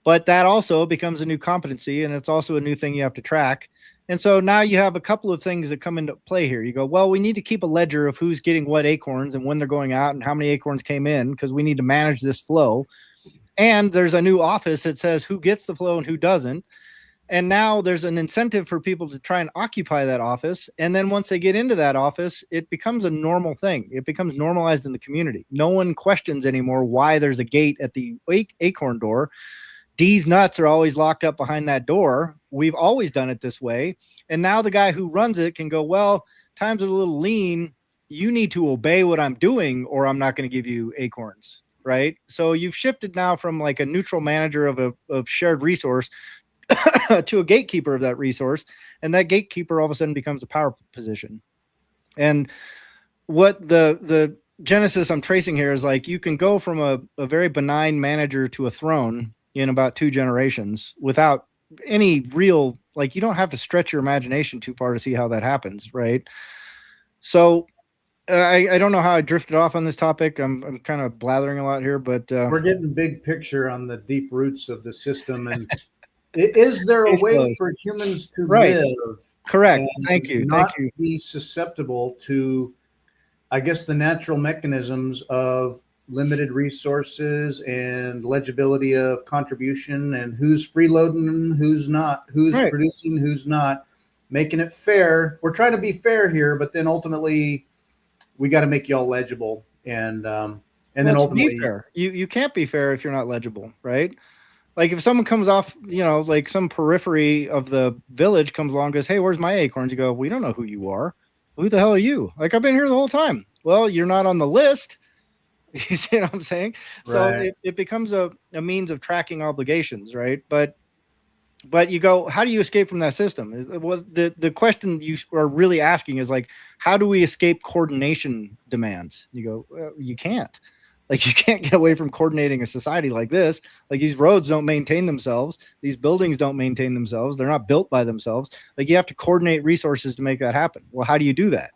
[SPEAKER 2] But that also becomes a new competency, and it's also a new thing you have to track. And so now you have a couple of things that come into play here. You go, well, we need to keep a ledger of who's getting what acorns and when they're going out and how many acorns came in, because we need to manage this flow. And there's a new office that says who gets the flow and who doesn't. And now there's an incentive for people to try and occupy that office. And then once they get into that office, it becomes a normal thing. It becomes normalized in the community. No one questions anymore why there's a gate at the acorn door. D's nuts are always locked up behind that door. We've always done it this way. And now the guy who runs it can go, well, times are a little lean. You need to obey what I'm doing, or I'm not going to give you acorns. Right. So you've shifted now from like a neutral manager of shared resource to a gatekeeper of that resource. And that gatekeeper all of a sudden becomes a power position. And what the genesis I'm tracing here is like, you can go from a very benign manager to a throne in about 2 generations without any real, like, you don't have to stretch your imagination too far to see how that happens. Right. So I don't know how I drifted off on this topic. I'm kind of blathering a lot here, but
[SPEAKER 1] we're getting big picture on the deep roots of the system. And is there a way for humans to live?
[SPEAKER 2] Correct. Thank you.
[SPEAKER 1] Not be susceptible to, I guess, the natural mechanisms of limited resources and legibility of contribution, and who's freeloading, who's not, who's producing, who's not, making it fair. We're trying to be fair here, but then ultimately we got to make y'all legible, and then ultimately
[SPEAKER 2] fair. You can't be fair if you're not legible, right? Like if someone comes off, like some periphery of the village comes along and goes, hey, where's my acorns? You go, we don't know who you are. Who the hell are you? Like, I've been here the whole time. Well, you're not on the list. You see what I'm saying? So it becomes a means of tracking obligations, right? But you go, how do you escape from that system? Well, the question you are really asking is like, how do we escape coordination demands? You go, well, you can't. Like, you can't get away from coordinating a society like this. Like, these roads don't maintain themselves. These buildings don't maintain themselves. They're not built by themselves. Like, you have to coordinate resources to make that happen. Well, how do you do that?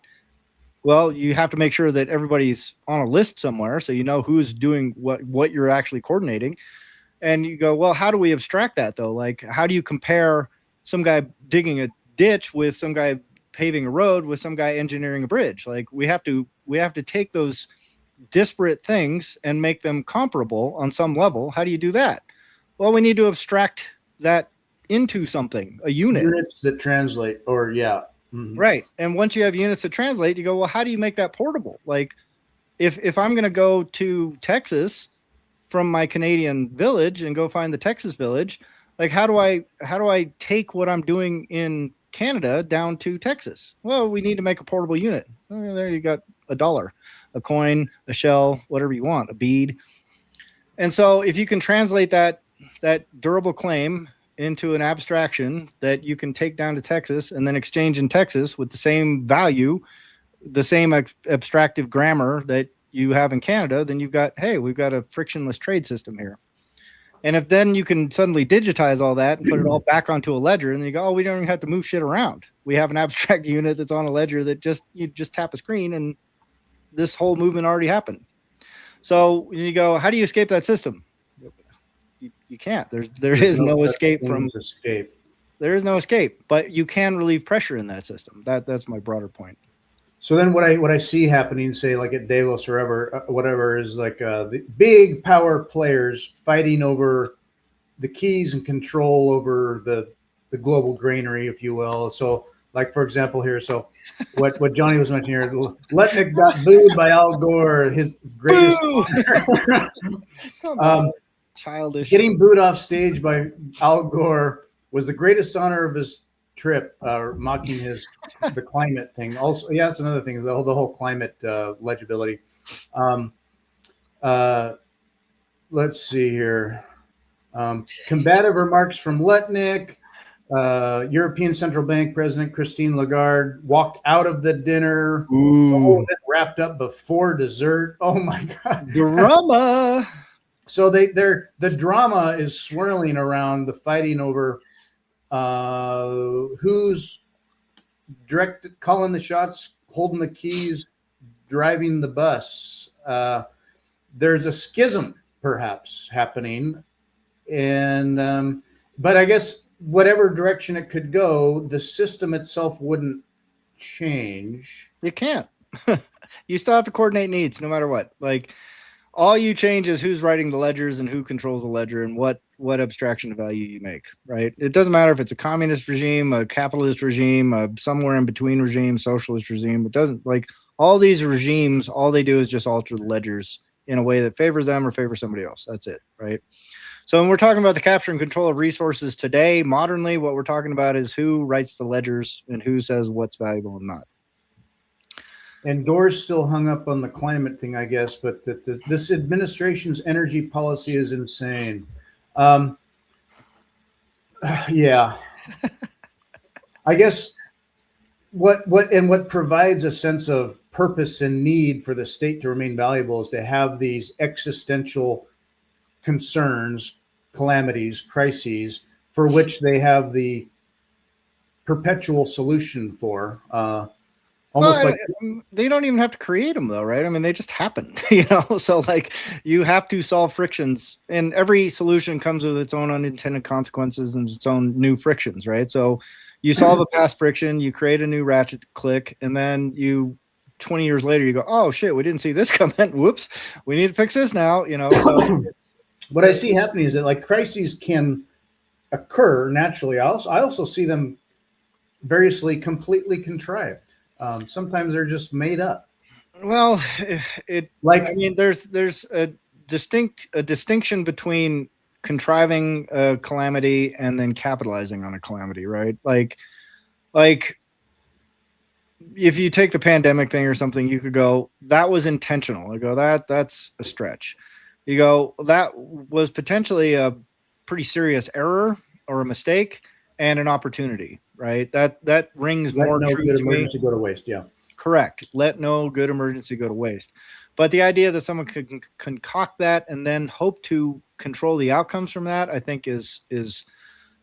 [SPEAKER 2] Well, you have to make sure that everybody's on a list somewhere, so you know who's doing what you're actually coordinating. And you go, well, how do we abstract that though? Like, how do you compare some guy digging a ditch with some guy paving a road with some guy engineering a bridge? Like, we have to take those disparate things and make them comparable on some level. How do you do that? Well, we need to abstract that into something, a unit.
[SPEAKER 1] Units that translate, or
[SPEAKER 2] Right. And once you have units that translate, you go, well, how do you make that portable? Like, if I'm going to go to Texas from my Canadian village and go find the Texas village, like, how do I take what I'm doing in Canada down to Texas? Well, we need to make a portable unit. There you got $1, a coin, a shell, whatever you want, a bead. And so if you can translate that durable claim into an abstraction that you can take down to Texas and then exchange in Texas with the same value, the same abstractive grammar that you have in Canada, then we've got a frictionless trade system here. And if then you can suddenly digitize all that and put it all back onto a ledger, and you go, oh, we don't even have to move shit around. We have an abstract unit that's on a ledger that you just tap a screen and this whole movement already happened. So you go, how do you escape that system? You can't. There is no escape from escape. There is no escape, but you can relieve pressure in that system. That's my broader point.
[SPEAKER 1] So then what I see happening, say like at Davos or whatever, is like the big power players fighting over the keys and control over the global granary, if you will. So like, for example, here, so what Johnny was mentioning here, Letnick got booed by Al Gore, his greatest
[SPEAKER 2] childish.
[SPEAKER 1] Getting booed off stage by Al Gore was the greatest honor of his trip, mocking the climate thing. Also, yeah, that's another thing, the whole climate legibility. Let's see here. Combative remarks from Letnick. European Central Bank President Christine Lagarde walked out of the dinner. Wrapped up before dessert. Oh my God.
[SPEAKER 2] Drama.
[SPEAKER 1] So the drama is swirling around the fighting over who's calling the shots, holding the keys, driving the bus. There's a schism perhaps happening, and but I guess whatever direction it could go, the system itself wouldn't change.
[SPEAKER 2] You can't. You still have to coordinate needs no matter what. Like, all you change is who's writing the ledgers and who controls the ledger and what abstraction of value you make, right? It doesn't matter if it's a communist regime, a capitalist regime, a somewhere in between regime, socialist regime. It doesn't, like, all these regimes, all they do is just alter the ledgers in a way that favors them or favors somebody else. That's it, right? So when we're talking about the capture and control of resources today, modernly, what we're talking about is who writes the ledgers and who says what's valuable and not.
[SPEAKER 1] And Gore's still hung up on the climate thing, I guess, but this administration's energy policy is insane. Yeah. I guess what provides a sense of purpose and need for the state to remain valuable is to have these existential concerns, calamities, crises, for which they have the perpetual solution for. Almost like
[SPEAKER 2] they don't even have to create them, though, right? I mean, they just happen, So like, you have to solve frictions, and every solution comes with its own unintended consequences and its own new frictions, right? So you solve a past friction, you create a new ratchet click, and then 20 years later, you go, oh shit, we didn't see this coming. Whoops, we need to fix this now. So
[SPEAKER 1] what I see happening is that, like, crises can occur naturally. I also see them variously completely contrived. Sometimes they're just made up.
[SPEAKER 2] Well, there's a distinction between contriving a calamity and then capitalizing on a calamity, right? Like if you take the pandemic thing or something, you could go, that was intentional. I go, that's a stretch. You go, that was potentially a pretty serious error or a mistake and an opportunity, right? That rings more true to me.
[SPEAKER 1] Emergency go to waste, yeah.
[SPEAKER 2] Correct. Let no good emergency go to waste. But the idea that someone could concoct that and then hope to control the outcomes from that, I think is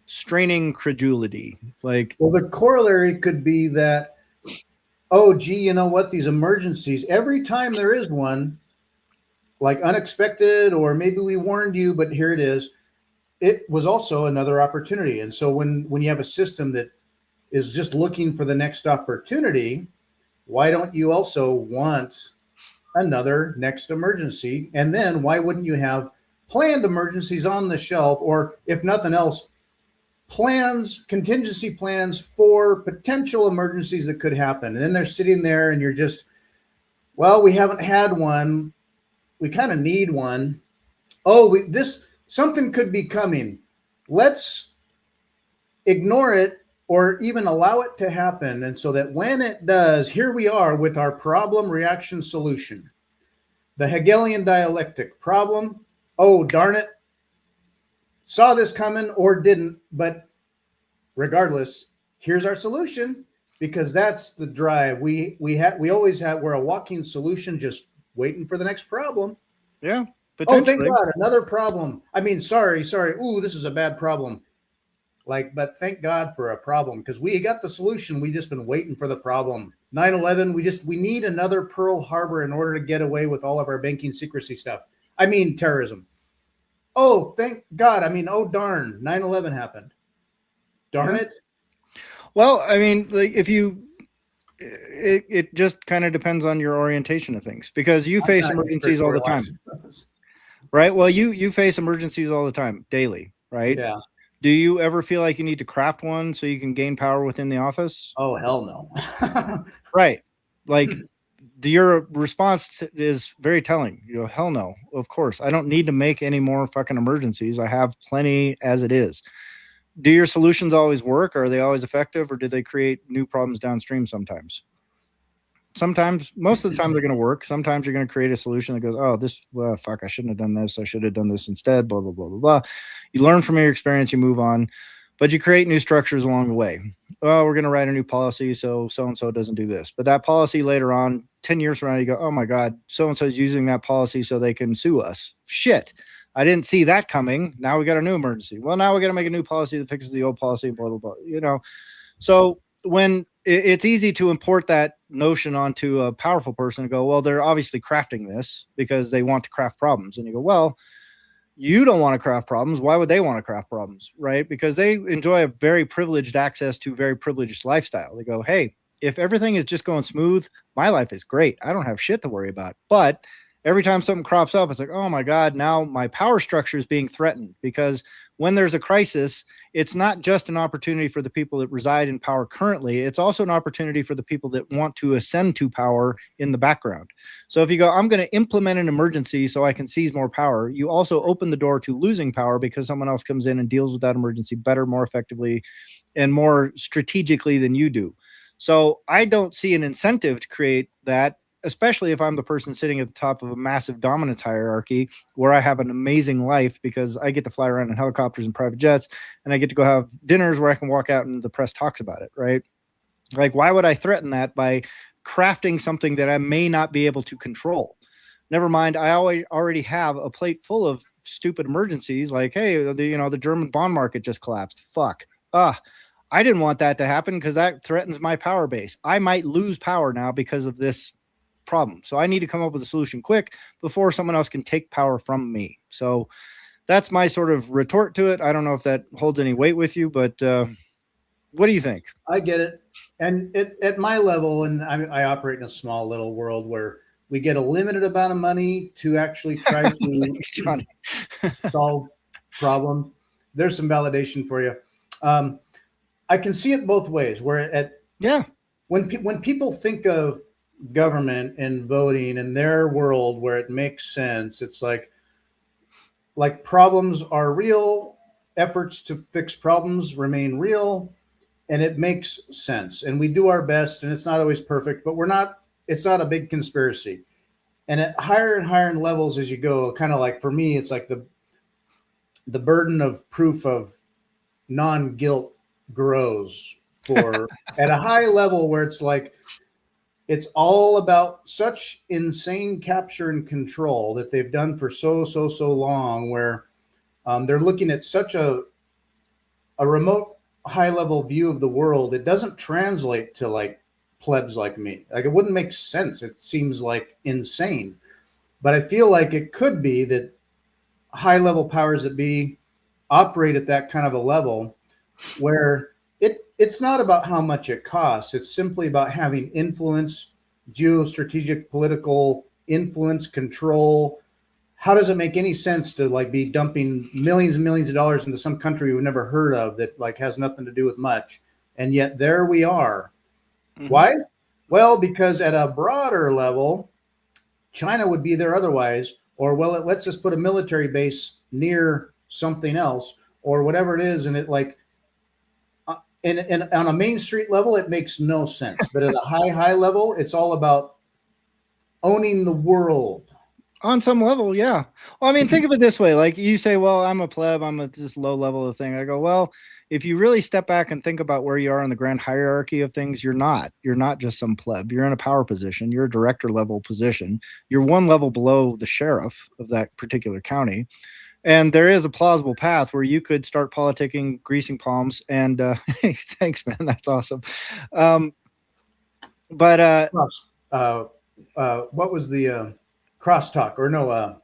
[SPEAKER 2] straining credulity. Like,
[SPEAKER 1] well, the corollary could be that, oh, gee, you know what? These emergencies, every time there is one, like unexpected, or maybe we warned you, but here it is. It was also another opportunity. And so when you have a system that is just looking for the next opportunity, why don't you also want another next emergency? And then why wouldn't you have planned emergencies on the shelf, or if nothing else, contingency plans for potential emergencies that could happen? And then they're sitting there and you're just, well, we haven't had one. We kind of need one. Oh, something could be coming. Let's ignore it or even allow it to happen. And so that when it does, here we are with our problem, reaction, solution. The Hegelian dialectic: problem, oh, darn it, saw this coming or didn't, but regardless, here's our solution, because that's the drive. We always have, we're a walking solution, just waiting for the next problem.
[SPEAKER 2] Yeah,
[SPEAKER 1] oh, thank
[SPEAKER 2] potentially.
[SPEAKER 1] God, another problem. I mean, sorry. Ooh, this is a bad problem. Like, but thank God for a problem, because we got the solution. We just been waiting for the problem. 9/11, we need another Pearl Harbor in order to get away with all of our banking secrecy stuff. I mean, terrorism. Oh, thank God. I mean, oh darn, 9/11 happened. Darn it.
[SPEAKER 2] Well, I mean, like, if you, it just kind of depends on your orientation of things, because you face emergencies all the time, right? Well, you face emergencies all the time, daily, right?
[SPEAKER 1] Yeah.
[SPEAKER 2] Do you ever feel like you need to craft one so you can gain power within the office?
[SPEAKER 1] Oh, hell no.
[SPEAKER 2] Right. Like, your response is very telling. You go, hell no, of course. I don't need to make any more fucking emergencies. I have plenty as it is. Do your solutions always work? Are they always effective, or do they create new problems downstream sometimes? Sometimes, most of the time, they're going to work. Sometimes you're going to create a solution that goes, oh, this, well, fuck, I shouldn't have done this. I should have done this instead, blah, blah, blah, blah, blah. You learn from your experience, you move on, but you create new structures along the way. Well, we're going to write a new policy so so-and-so doesn't do this. But that policy later on, 10 years from now, you go, oh my God, so-and-so is using that policy so they can sue us. Shit. I didn't see that coming. Now we got a new emergency. Well, now we got to make a new policy that fixes the old policy, blah, blah, blah. You know, so when it's easy to import that notion onto a powerful person and go, well, they're obviously crafting this because they want to craft problems. And you go, well, you don't want to craft problems. Why would they want to craft problems? Right? Because they enjoy a very privileged access to very privileged lifestyle. They go, hey, if everything is just going smooth, my life is great. I don't have shit to worry about. But every time something crops up, it's like, oh my God, now my power structure is being threatened. Because when there's a crisis, it's not just an opportunity for the people that reside in power currently. It's also an opportunity for the people that want to ascend to power in the background. So if you go, I'm going to implement an emergency so I can seize more power, you also open the door to losing power because someone else comes in and deals with that emergency better, more effectively, and more strategically than you do. So I don't see an incentive to create that, especially if I'm the person sitting at the top of a massive dominance hierarchy where I have an amazing life because I get to fly around in helicopters and private jets, and I get to go have dinners where I can walk out and the press talks about it, right? Like, why would I threaten that by crafting something that I may not be able to control? Never mind, I already have a plate full of stupid emergencies, like, hey, the German bond market just collapsed. Fuck. I didn't want that to happen because that threatens my power base. I might lose power now because of this problem. So I need to come up with a solution quick before someone else can take power from me. So that's my sort of retort to it. I don't know if that holds any weight with you, but what do you think?
[SPEAKER 1] I get it. And at my level, and I operate in a small little world where we get a limited amount of money to actually try to solve problems. There's some validation for you. I can see it both ways. When people think of government and voting in their world where it makes sense, it's like problems are real, efforts to fix problems remain real, and it makes sense, and we do our best, and it's not always perfect, but it's not a big conspiracy. And at higher and higher levels as you go, kind of like for me, it's like the burden of proof of non-guilt grows for at a high level where it's like it's all about such insane capture and control that they've done for so long, where they're looking at such a remote high level view of the world. It doesn't translate to like plebs like me. Like, it wouldn't make sense. It seems like insane, but I feel like it could be that high level powers that be operate at that kind of a level where it's not about how much it costs. It's simply about having influence, geostrategic, political influence, control. How does it make any sense to like be dumping millions and millions of dollars into some country we've never heard of that like has nothing to do with much? And yet there we are. Mm-hmm. Why? Well, because at a broader level, China would be there otherwise, or well, it lets us put a military base near something else or whatever it is. And it like, and on a Main Street level, it makes no sense. But at a high level, it's all about owning the world.
[SPEAKER 2] On some level, yeah. Well, I mean, think of it this way. Like you say, well, I'm a pleb, I'm at this low level of thing. I go, well, if you really step back and think about where you are in the grand hierarchy of things, you're not. You're not just some pleb. You're in a power position. You're a director level position. You're one level below the sheriff of that particular county. And there is a plausible path where you could start politicking, greasing palms, and hey, thanks, man. That's awesome. But
[SPEAKER 1] what was the crosstalk or no?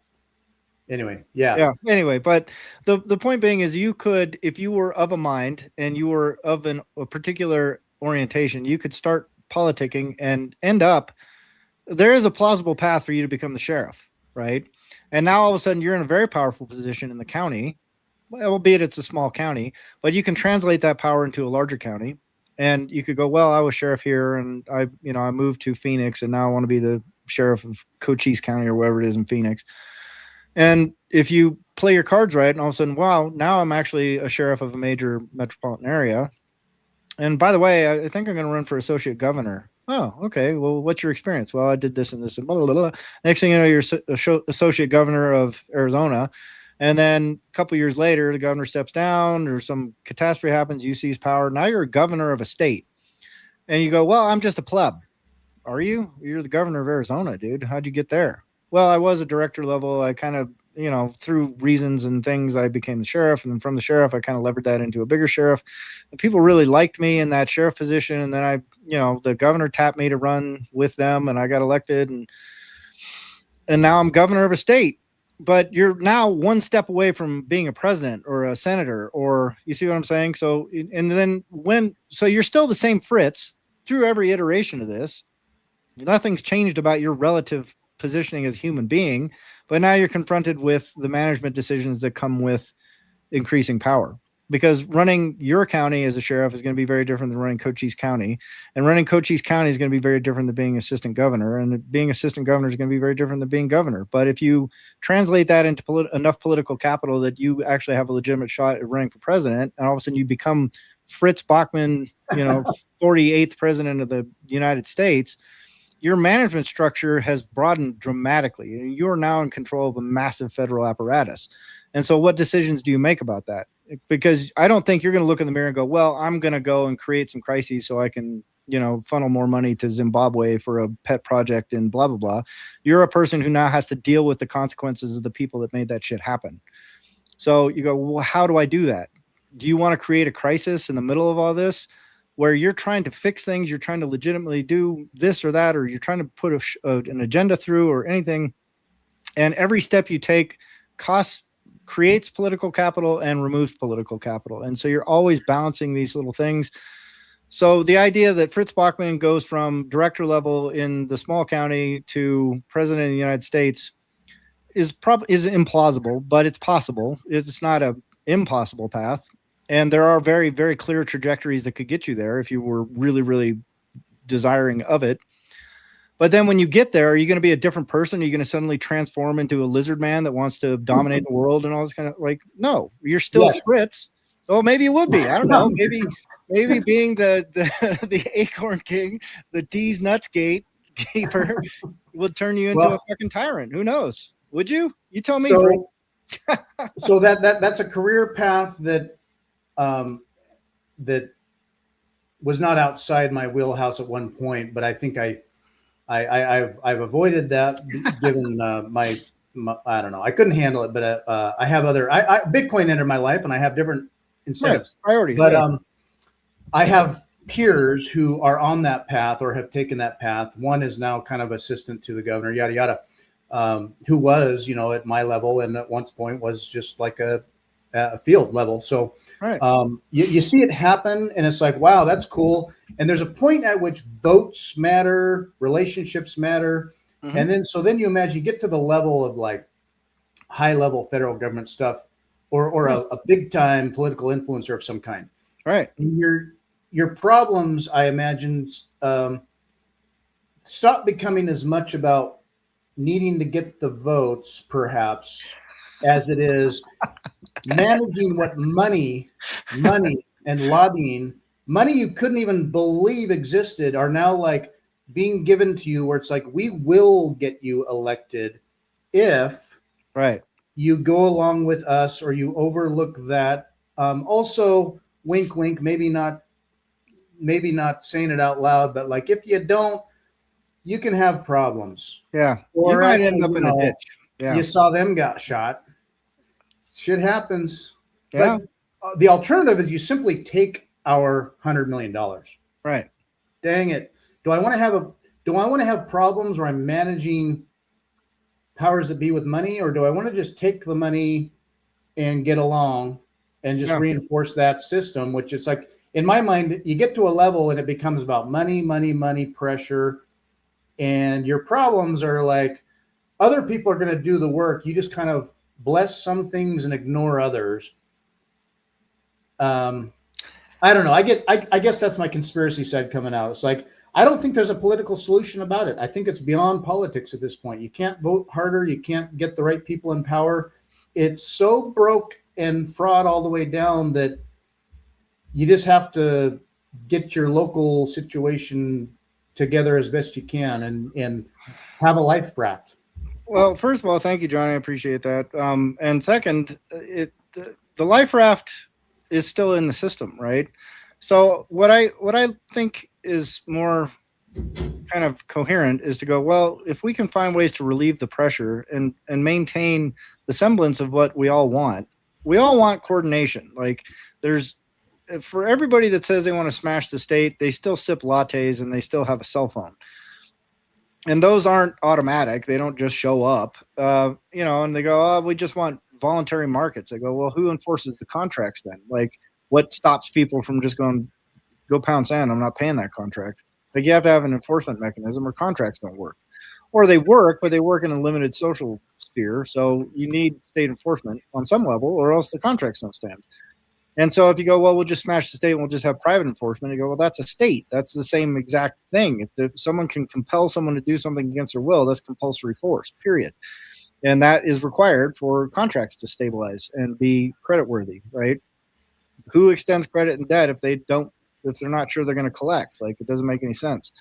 [SPEAKER 1] Anyway, yeah.
[SPEAKER 2] Anyway, but the point being is, you could, if you were of a mind and you were of a particular orientation, you could start politicking and end up. There is a plausible path for you to become the sheriff, right? And now all of a sudden you're in a very powerful position in the county, albeit it's a small county, but you can translate that power into a larger county. And you could go, well, I was sheriff here and I moved to Phoenix and now I want to be the sheriff of Cochise County or wherever it is in Phoenix. And if you play your cards right and all of a sudden, wow, now I'm actually a sheriff of a major metropolitan area. And by the way, I think I'm going to run for associate governor. Oh, okay. Well, what's your experience? Well, I did this and this and blah, blah, blah. Next thing you know, you're associate governor of Arizona. And then a couple of years later, the governor steps down or some catastrophe happens, you seize power. Now you're a governor of a state. And you go, well, I'm just a pleb. Are you? You're the governor of Arizona, dude. How'd you get there? Well, I was a director level. I kind of, through reasons and things, I became the sheriff. And then from the sheriff, I kind of levered that into a bigger sheriff. And people really liked me in that sheriff position. And then the governor tapped me to run with them and I got elected. And now I'm governor of a state. But you're now one step away from being a president or a senator, or you see what I'm saying? So, and then so you're still the same Fritz through every iteration of this. Nothing's changed about your relative positioning as a human being, but now you're confronted with the management decisions that come with increasing power. Because running your county as a sheriff is going to be very different than running Cochise County. And running Cochise County is going to be very different than being assistant governor. And being assistant governor is going to be very different than being governor. But if you translate that into enough political capital that you actually have a legitimate shot at running for president, and all of a sudden you become Fritz Bachmann, 48th president of the United States, your management structure has broadened dramatically. You're now in control of a massive federal apparatus. And so what decisions do you make about that? Because I don't think you're going to look in the mirror and go, well, I'm going to go and create some crises so I can, funnel more money to Zimbabwe for a pet project and blah, blah, blah. You're a person who now has to deal with the consequences of the people that made that shit happen. So you go, well, how do I do that? Do you want to create a crisis in the middle of all this where you're trying to fix things, you're trying to legitimately do this or that, or you're trying to put an agenda through or anything, and every step you take creates political capital and removes political capital. And so you're always balancing these little things. So the idea that Fritz Bachmann goes from director level in the small county to president of the United States is implausible, but it's possible. It's not an impossible path. And there are very, very clear trajectories that could get you there if you were really, really desiring of it. But then when you get there, are you going to be a different person? Are you going to suddenly transform into a lizard man that wants to dominate the world and all this kind of no, you're still Fritz. Oh, maybe it would be. I don't know. Maybe being the Acorn King, the D's Nuts gatekeeper would turn you into a fucking tyrant. Who knows? Would you? You tell me.
[SPEAKER 1] So that's a career path that was not outside my wheelhouse at one point, but I think I've avoided that given my I don't know. I couldn't handle it, but I have Bitcoin entered my life, and I have different incentives,
[SPEAKER 2] priorities.
[SPEAKER 1] But I have peers who are on that path or have taken that path. One is now kind of assistant to the governor, yada yada, who was at my level and at one point was just like a field level. So you see it happen, and it's like, wow, that's cool. And there's a point at which votes matter, relationships matter. Mm-hmm. And then you imagine you get to the level of like high level federal government stuff or a big time political influencer of some kind.
[SPEAKER 2] Right.
[SPEAKER 1] And your problems, I imagine, stop becoming as much about needing to get the votes, perhaps, as it is managing what money and lobbying, money you couldn't even believe existed, are now like being given to you, where it's like, we will get you elected if
[SPEAKER 2] Right.
[SPEAKER 1] you go along with us or you overlook that. Also, wink, wink, maybe not saying it out loud, but like if you don't, you can have problems.
[SPEAKER 2] Yeah. You
[SPEAKER 1] Or
[SPEAKER 2] might end
[SPEAKER 1] actually,
[SPEAKER 2] up in a ditch. Yeah.
[SPEAKER 1] you saw them got shot. Shit happens.
[SPEAKER 2] Yeah.
[SPEAKER 1] But the alternative is you simply take our $100 million.
[SPEAKER 2] Right.
[SPEAKER 1] Dang it. Do I want to have problems where I'm managing powers that be with money, or do I want to just take the money and get along and just
[SPEAKER 2] Yeah.
[SPEAKER 1] reinforce that system, which it's like in my mind, you get to a level and it becomes about money, money, money, pressure. And your problems are like other people are going to do the work. You just kind of bless some things and ignore others. I don't know. I guess that's my conspiracy side coming out. It's like, I don't think there's a political solution about it. I think it's beyond politics at this point. You can't vote harder. You can't get the right people in power. It's so broke and fraud all the way down that you just have to get your local situation together as best you can and have a life raft.
[SPEAKER 2] Well, first of all, thank you, Johnny. I appreciate that. And second, the life raft is still in the system, right? So what I think is more kind of coherent is to go, well, if we can find ways to relieve the pressure and maintain the semblance of what we all want coordination. Like there's for everybody that says they want to smash the state, they still sip lattes and they still have a cell phone. And those aren't automatic. They don't just show up, and they go, oh, we just want voluntary markets. I go, well, who enforces the contracts then? Like what stops people from just going, go pound sand? I'm not paying that contract. Like you have to have an enforcement mechanism or contracts don't work. Or they work, but they work in a limited social sphere. So you need state enforcement on some level or else the contracts don't stand. And so if you go, well, we'll just smash the state and we'll just have private enforcement, you go, well, that's a state. That's the same exact thing. If someone can compel someone to do something against their will, that's compulsory force, period. And that is required for contracts to stabilize and be creditworthy, right? Who extends credit and debt if they're not sure they're going to collect? Like it doesn't make any sense.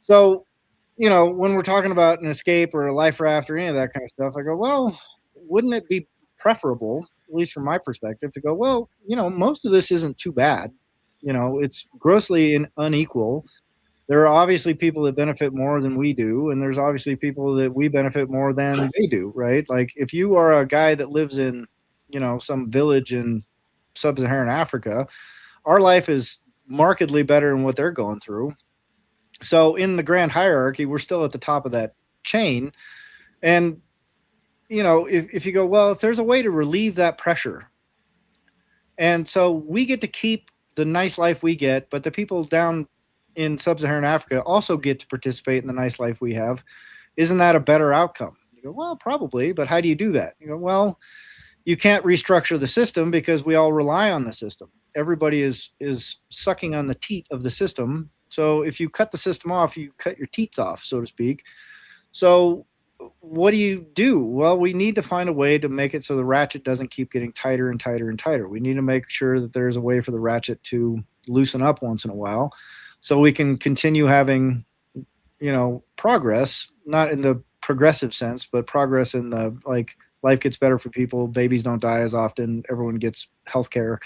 [SPEAKER 2] So, when we're talking about an escape or a life raft or any of that kind of stuff, I go, well, wouldn't it be preferable, at least from my perspective, to go, well, most of this isn't too bad. It's grossly unequal. There are obviously people that benefit more than we do, and there's obviously people that we benefit more than they do, right? Like if you are a guy that lives in, some village in sub-Saharan Africa, our life is markedly better than what they're going through. So in the grand hierarchy, we're still at the top of that chain. And if you go, well, if there's a way to relieve that pressure, and so we get to keep the nice life we get, but the people down in sub-Saharan Africa also get to participate in the nice life we have, isn't that a better outcome? You go, well, probably, but how do you do that? You go, well, you can't restructure the system because we all rely on the system. Everybody is sucking on the teat of the system. So if you cut the system off, you cut your teats off, so to speak. So what do you do? Well, we need to find a way to make it so the ratchet doesn't keep getting tighter and tighter and tighter. We need to make sure that there's a way for the ratchet to loosen up once in a while so we can continue having, progress, not in the progressive sense, but progress in the like life gets better for people. Babies don't die as often. Everyone gets healthcare.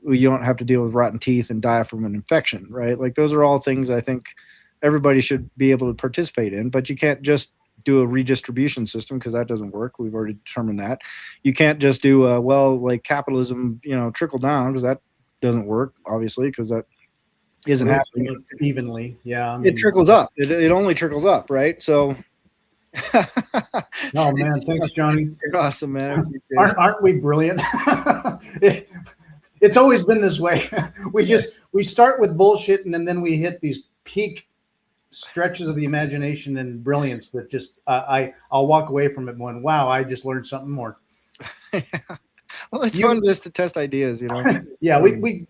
[SPEAKER 2] You don't have to deal with rotten teeth and die from an infection, right? Like those are all things I think everybody should be able to participate in, but you can't just do a redistribution system because that doesn't work. We've already determined that. You can't just do like capitalism, trickle down because that doesn't work, obviously, because that isn't happening
[SPEAKER 1] evenly. Yeah.
[SPEAKER 2] It trickles up. It only trickles up, right? So.
[SPEAKER 1] Oh man, thanks, Johnny.
[SPEAKER 2] You're awesome, man.
[SPEAKER 1] Aren't we brilliant? It's always been this way. We start with bullshit and then we hit these peak stretches of the imagination and brilliance that just I'll walk away from it going, wow, I just learned something more.
[SPEAKER 2] Well, it's fun just to test ideas,
[SPEAKER 1] Yeah, we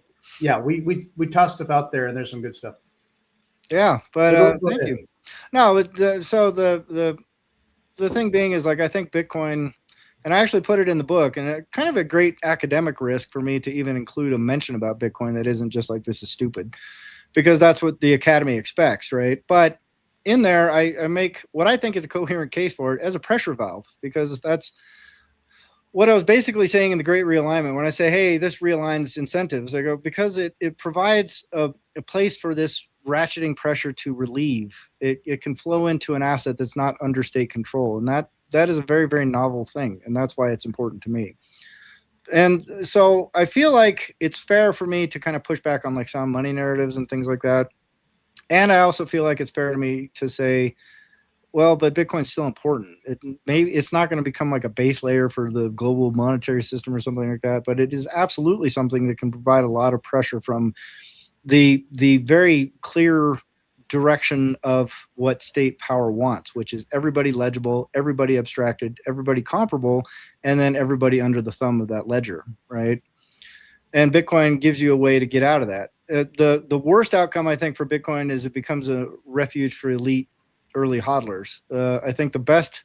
[SPEAKER 1] toss stuff out there and there's some good stuff.
[SPEAKER 2] Yeah, but thank you. No, so the thing being is like I think Bitcoin, and I actually put it in the book, and kind of a great academic risk for me to even include a mention about Bitcoin that isn't just like this is stupid, because that's what the Academy expects, right? But in there, I make what I think is a coherent case for it as a pressure valve, because that's what I was basically saying in the Great Realignment. When I say, hey, this realigns incentives, I go, because it provides a place for this ratcheting pressure to relieve. It can flow into an asset that's not under state control. And that is a very, very novel thing. And that's why it's important to me. And so I feel like it's fair for me to kind of push back on like sound money narratives and things like that. And I also feel like it's fair to me to say, well, but Bitcoin's still important. It's not going to become like a base layer for the global monetary system or something like that, but it is absolutely something that can provide a lot of pressure from the very clear direction of what state power wants, which is everybody legible, everybody abstracted, everybody comparable, and then everybody under the thumb of that ledger, right? And Bitcoin gives you a way to get out of that. The worst outcome, I think, for Bitcoin is it becomes a refuge for elite early hodlers. I think the best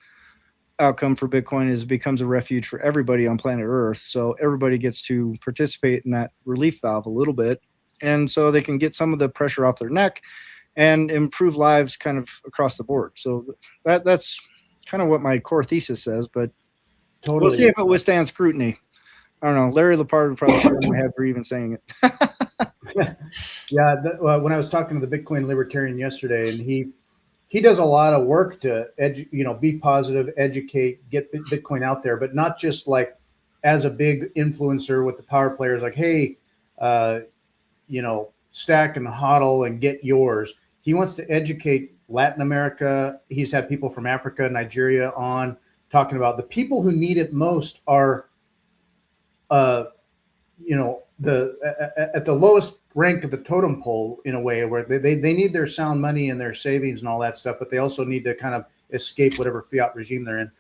[SPEAKER 2] outcome for Bitcoin is it becomes a refuge for everybody on planet Earth. So everybody gets to participate in that relief valve a little bit. And so they can get some of the pressure off their neck and improve lives kind of across the board. So that's kind of what my core thesis says, but totally. We'll see if it withstands scrutiny. I don't know. Larry Lepard would probably shoot my head for even saying it.
[SPEAKER 1] Yeah. When I was talking to the Bitcoin libertarian yesterday, and he does a lot of work to be positive, educate, get Bitcoin out there, but not just like as a big influencer with the power players, like, hey, stack and hodl and get yours. He wants to educate Latin America. He's had people from Africa, Nigeria on talking about the people who need it most are, at the lowest rank of the totem pole in a way, where they need their sound money and their savings and all that stuff, but they also need to kind of escape whatever fiat regime they're in.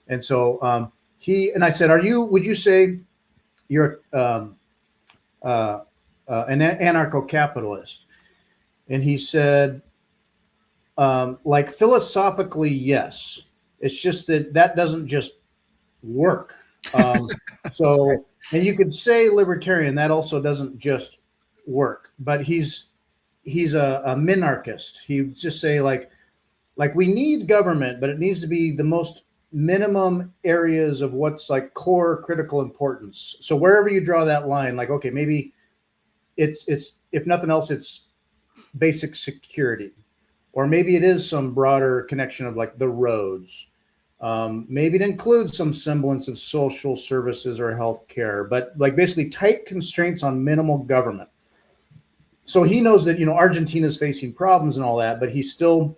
[SPEAKER 1] And so I said, would you say you're an anarcho-capitalist? And he said, like philosophically, yes. It's just that doesn't just work. And you could say libertarian, that also doesn't just work, but he's a minarchist. He would just say like we need government, but it needs to be the most minimum areas of what's like core critical importance. So wherever you draw that line, like, okay, maybe it's if nothing else, it's basic security, or maybe it is some broader connection of like the roads. Maybe it includes some semblance of social services or healthcare, but like basically tight constraints on minimal government. So he knows that, Argentina's facing problems and all that, but he still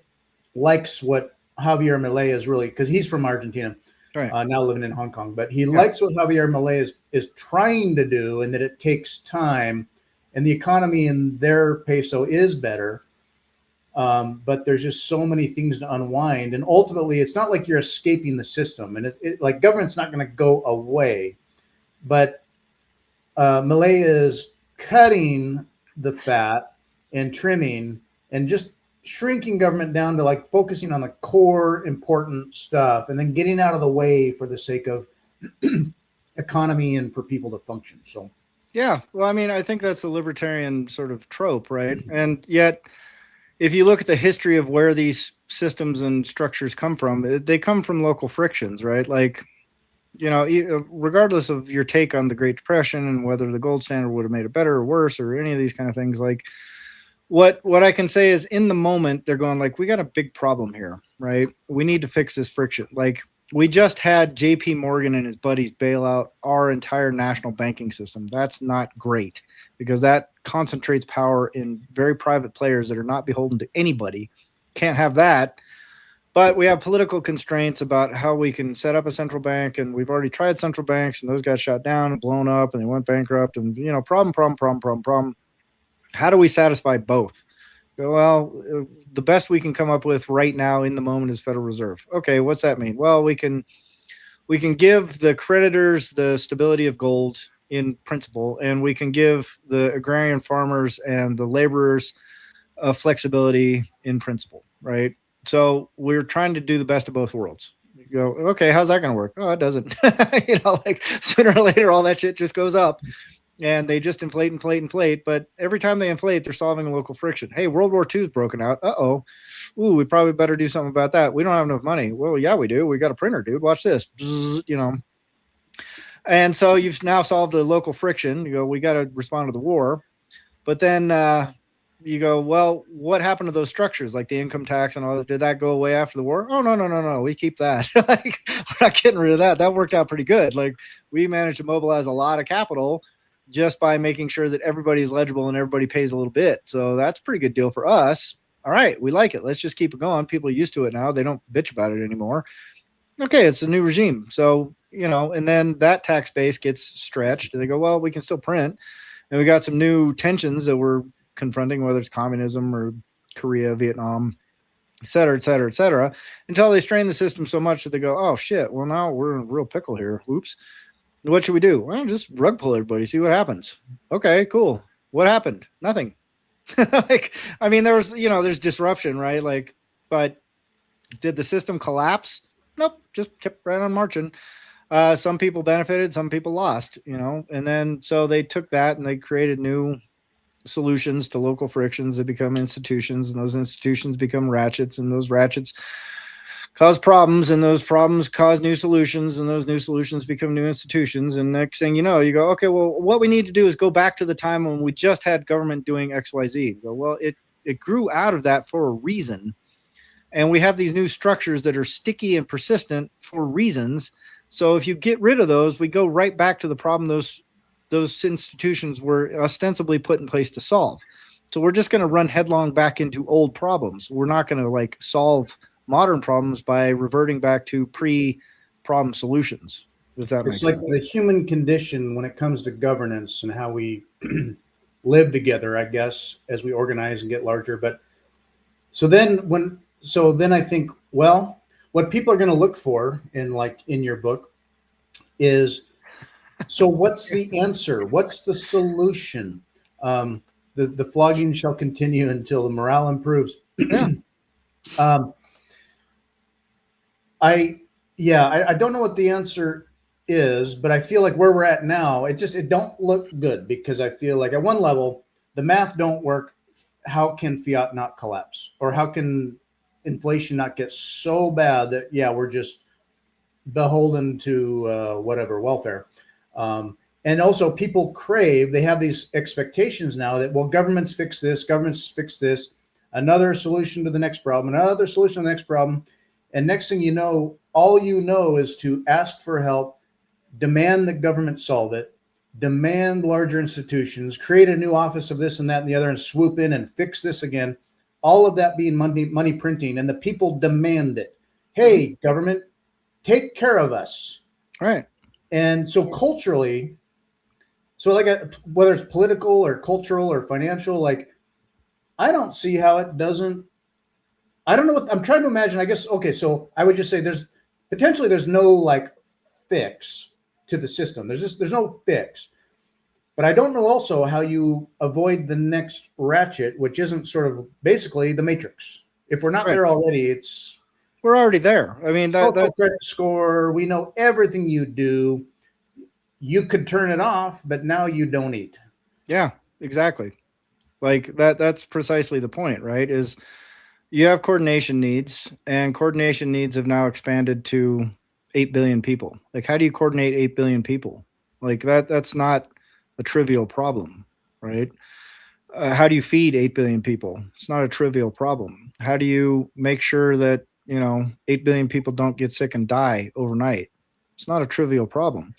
[SPEAKER 1] likes what Javier Milei is really, because he's from Argentina, right. Now living in Hong Kong, but he likes what Javier Milei is trying to do, and that it takes time, and the economy in their peso is better. But there's just so many things to unwind. And ultimately, it's not like you're escaping the system. And like government's not going to go away. But Milei is cutting the fat and trimming and just shrinking government down to like focusing on the core important stuff, and then getting out of the way for the sake of economy and for people to function. So,
[SPEAKER 2] yeah, well, I mean, I think that's a libertarian sort of trope, right? And yet, if you look at the history of where these systems and structures come from, they come from local frictions, right? Like, regardless of your take on the Great Depression and whether the gold standard would have made it better or worse or any of these kind of things, like what I can say is in the moment, they're going like, we got a big problem here, right? We need to fix this friction. Like we just had JP Morgan and his buddies bail out our entire national banking system. That's not great, because that concentrates power in very private players that are not beholden to anybody. Can't have that. But we have political constraints about how we can set up a central bank, and we've already tried central banks, and those got shut down and blown up, and they went bankrupt, and problem. How do we satisfy both? Well, the best we can come up with right now in the moment is Federal Reserve. Okay, what's that mean? Well, we can give the creditors the stability of gold in principle, and we can give the agrarian farmers and the laborers flexibility in principle, right? So we're trying to do the best of both worlds. You go, okay, how's that going to work? Oh, it doesn't. Like sooner or later, all that shit just goes up. and they just inflate. But every time they inflate, they're solving a local friction. Hey, World War II is broken out. Uh-oh. Ooh, we probably better do something about that. We don't have enough money. Well, yeah, we do. We got a printer, dude. Watch this. Bzz, you know. And so you've now solved a local friction. You go, we got to respond to the war. But then you go, well, what happened to those structures like the income tax and all that? Did that go away after the war? Oh, no. We keep that. Like, we're not getting rid of that. That worked out pretty good. Like, we managed to mobilize a lot of capital just by making sure that everybody's legible and everybody pays a little bit. So that's a pretty good deal for us. All right, we like it. Let's just keep it going. People are used to it now. They don't bitch about it anymore. Okay, it's a new regime. So, you know, and then that tax base gets stretched. And they go, well, we can still print. And we got some new tensions that we're confronting, whether it's communism or Korea, Vietnam, et cetera, until they strain the system so much that they go, oh, shit, well, now we're in a real pickle here. Oops. What should we do? Well, just rug pull everybody, see what happens. Okay, cool. What happened? Nothing. Like, I mean, there's disruption, right? Like, but did the system collapse? Nope, just kept right on marching. Some people benefited, some people lost, you know, and then so they took that and they created new solutions to local frictions that become institutions, and those institutions become ratchets, and those ratchets cause problems, and those problems cause new solutions, and those new solutions become new institutions. And next thing you know, you go, okay, well, what we need to do is go back to the time when we just had government doing XYZ. You go, well, it grew out of that for a reason. And we have these new structures that are sticky and persistent for reasons. So if you get rid of those, we go right back to the problem those institutions were ostensibly put in place to solve. So we're just going to run headlong back into old problems. We're not going to like solve modern problems by reverting back to pre-problem solutions. If that makes sense.
[SPEAKER 1] It's like the human condition when it comes to governance and how we live together, I guess, as we organize and get larger. But so then I think, well, what people are going to look for in your book is, so what's the answer? What's the solution? The flogging shall continue until the morale improves.
[SPEAKER 2] Yeah.
[SPEAKER 1] I don't know what the answer is, but I feel like where we're at now, it don't look good, because I feel like at one level, the math don't work. How can Fiat not collapse? Or how can inflation not get so bad that, we're just beholden to whatever, welfare. And also people they have these expectations now that, well, governments fix this, another solution to the next problem, another solution to the next problem. And next thing you know, all you know is to ask for help, demand that government solve it, demand larger institutions, create a new office of this and that and the other, and swoop in and fix this again. All of that being money printing, and the people demand it. Hey, government, take care of us.
[SPEAKER 2] Right.
[SPEAKER 1] And so culturally, whether it's political or cultural or financial, like, I don't see how it doesn't. I don't know what I'm trying to imagine. I guess, okay, so I would just say there's no like fix to the system. There's no fix. But I don't know also how you avoid the next ratchet, which isn't sort of basically the Matrix. If we're not there already,
[SPEAKER 2] we're already there. I mean, that's
[SPEAKER 1] credit score. We know everything you do. You could turn it off, but now you don't eat.
[SPEAKER 2] Yeah, exactly. Like that's precisely the point, right? Is you have coordination needs, and coordination needs have now expanded to 8 billion people. Like, how do you coordinate 8 billion people? Like that's not a trivial problem, right? How do you feed 8 billion people? It's not a trivial problem. How do you make sure that, 8 billion people don't get sick and die overnight? It's not a trivial problem.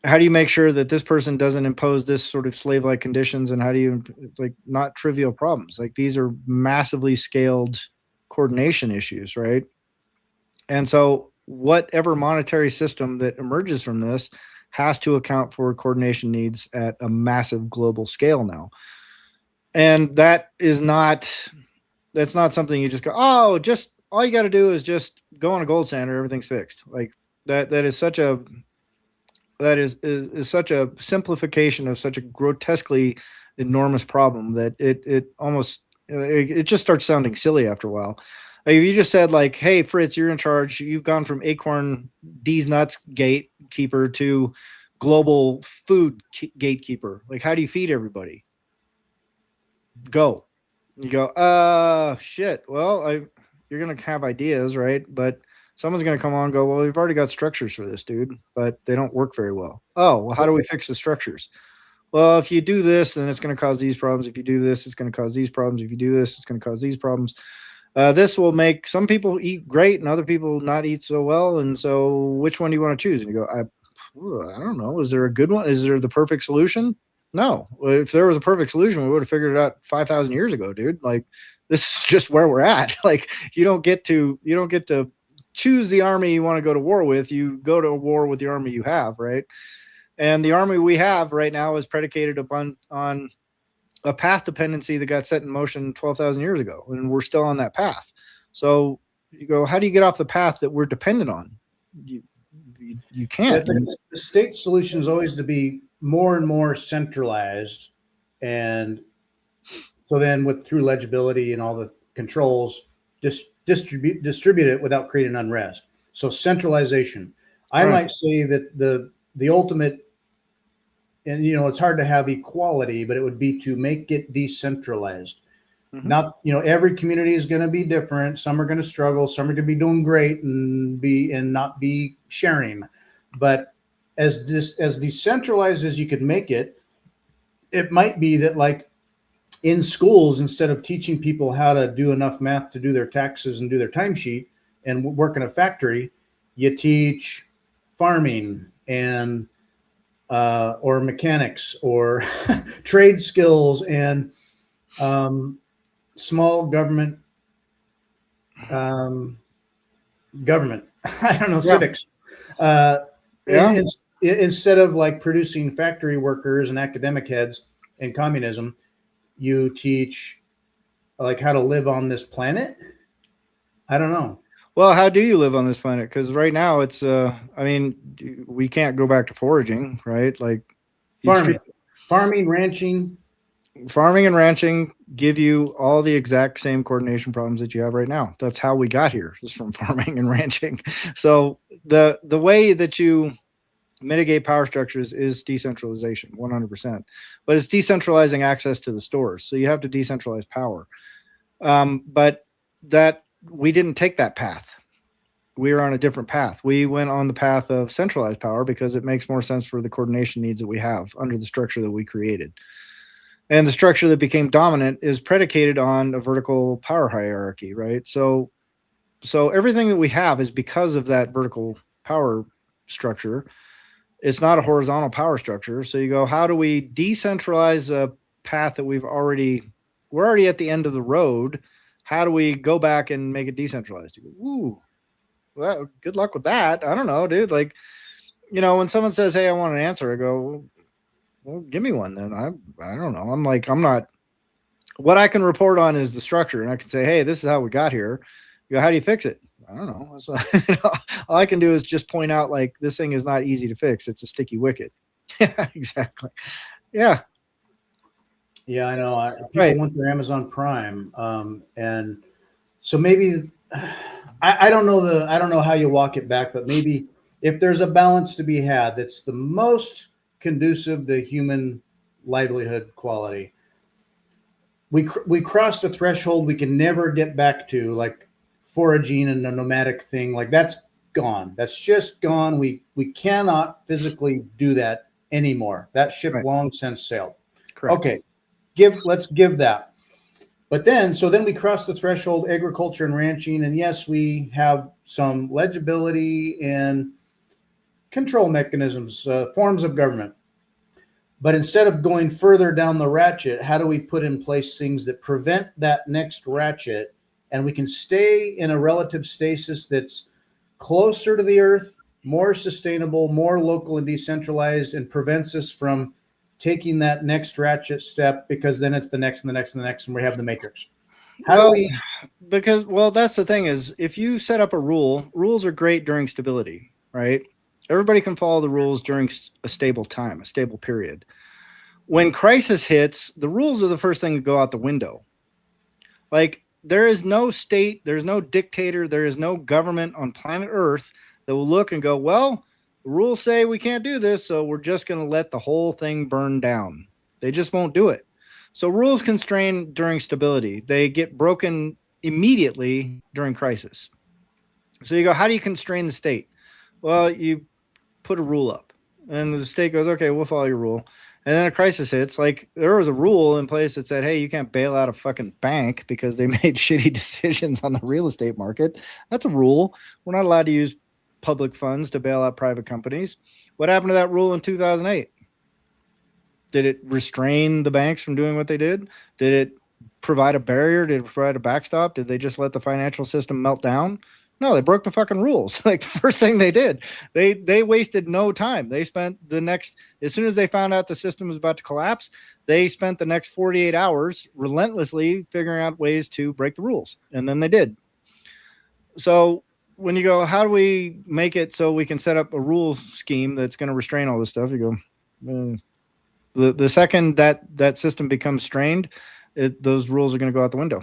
[SPEAKER 2] How do you make sure that this person doesn't impose this sort of slave-like conditions? And how do you, not trivial problems? Like, these are massively scaled coordination issues, right? And so whatever monetary system that emerges from this has to account for coordination needs at a massive global scale now. And that's not something you just go, oh, just all you got to do is just go on a gold standard, everything's fixed. Like that is such a such a simplification of such a grotesquely enormous problem that it almost it just starts sounding silly after a while. Like, if you just said, like, hey, Fritz, you're in charge. You've gone from Acorn D's Nuts gatekeeper to global food gatekeeper. Like, how do you feed everybody? Go. You go, shit. Well, you're going to have ideas, right? But someone's going to come on and go, well, we've already got structures for this, dude, but they don't work very well. Oh, well, how do we fix the structures? Well, if you do this, then it's going to cause these problems. If you do this, it's going to cause these problems. If you do this, it's going to cause these problems. This will make some people eat great and other people not eat so well. And so which one do you want to choose? And you go, I don't know. Is there a good one? Is there the perfect solution? No. If there was a perfect solution, we would have figured it out 5,000 years ago, dude. Like, this is just where we're at. Like, you don't get to choose the army you want to go to war with. You go to war with the army you have, right? And the army we have right now is predicated upon a path dependency that got set in motion 12,000 years ago, and we're still on that path. So you go, how do you get off the path that we're dependent on? You can't.
[SPEAKER 1] The state solution is always to be more and more centralized, and so then through legibility and all the controls, distribute it without creating unrest. So centralization. I might say that the ultimate, and it's hard to have equality, but it would be to make it decentralized. Mm-hmm. Not, every community is going to be different. Some are going to struggle. Some are going to be doing great and not be sharing. But as decentralized as you could make it, it might be that, like, in schools, instead of teaching people how to do enough math to do their taxes and do their timesheet and work in a factory, you teach farming and or mechanics or trade skills and small government, I don't know, civics. Instead of like producing factory workers and academic heads in communism, you teach like how to live on this planet. I don't know.
[SPEAKER 2] Well, how do you live on this planet? Because right now it's, we can't go back to foraging, right? Like
[SPEAKER 1] farming, ranching.
[SPEAKER 2] Farming and ranching give you all the exact same coordination problems that you have right now. That's how we got here, is from farming and ranching. So the way that you mitigate power structures is decentralization, 100%. But it's decentralizing access to the stores. So you have to decentralize power. But that we didn't take that path. We were on a different path. We went on the path of centralized power because it makes more sense for the coordination needs that we have under the structure that we created. And the structure that became dominant is predicated on a vertical power hierarchy, right? So everything that we have is because of that vertical power structure. It's not a horizontal power structure. So you go, how do we decentralize a path that we're already at the end of the road? How do we go back and make it decentralized? You go, ooh, well, good luck with that. I don't know, dude. Like, when someone says, hey, I want an answer, I go, well, give me one then. I don't know. I'm not, what I can report on is the structure, and I can say, hey, this is how we got here. You go, how do you fix it? I don't know. So, all I can do is just point out, like, this thing is not easy to fix. It's a sticky wicket. Yeah, exactly. Yeah.
[SPEAKER 1] Yeah, I know. People want their Amazon Prime, and so maybe I don't know how you walk it back, but maybe if there's a balance to be had, that's the most conducive to human livelihood quality. We crossed a threshold we can never get back to, like foraging and a nomadic thing. Like, that's gone. That's just gone. We cannot physically do that anymore. That ship long since sailed.
[SPEAKER 2] Correct.
[SPEAKER 1] Okay. Let's give that. But then we cross the threshold, agriculture and ranching. And yes, we have some legibility and control mechanisms, forms of government. But instead of going further down the ratchet, how do we put in place things that prevent that next ratchet, and we can stay in a relative stasis that's closer to the earth, more sustainable, more local and decentralized, and prevents us from taking that next ratchet step, because then it's the next and the next and the next, and we have the matrix.
[SPEAKER 2] Because that's the thing, is if you set up a rules are great during stability, right? Everybody can follow the rules during a stable time, a stable period. When crisis hits, the rules are the first thing to go out the window. Like, there is no state, there's no dictator, there is no government on planet Earth that will look and go, well, The rules say we can't do this, so we're just going to let the whole thing burn down. They just won't do it. So rules constrain during stability. They get broken immediately during crisis. So you go, how do you constrain the state? Well, you put a rule up, and the state goes, okay, we'll follow your rule. And then a crisis hits. Like, there was a rule in place that said, hey, you can't bail out a fucking bank because they made shitty decisions on the real estate market. That's a rule. We're not allowed to use public funds to bail out private companies. What happened to that rule in 2008? Did it restrain the banks from doing what they did? Did it provide a barrier? Did it provide a backstop? Did they just let the financial system melt down? No, they broke the fucking rules. Like, the first thing they did, they wasted no time. They spent as soon as they found out the system was about to collapse, they spent the next 48 hours relentlessly figuring out ways to break the rules. And then they did. So when you go, how do we make it so we can set up a rule scheme that's going to restrain all this stuff? You go, the second that system becomes strained, those rules are going to go out the window.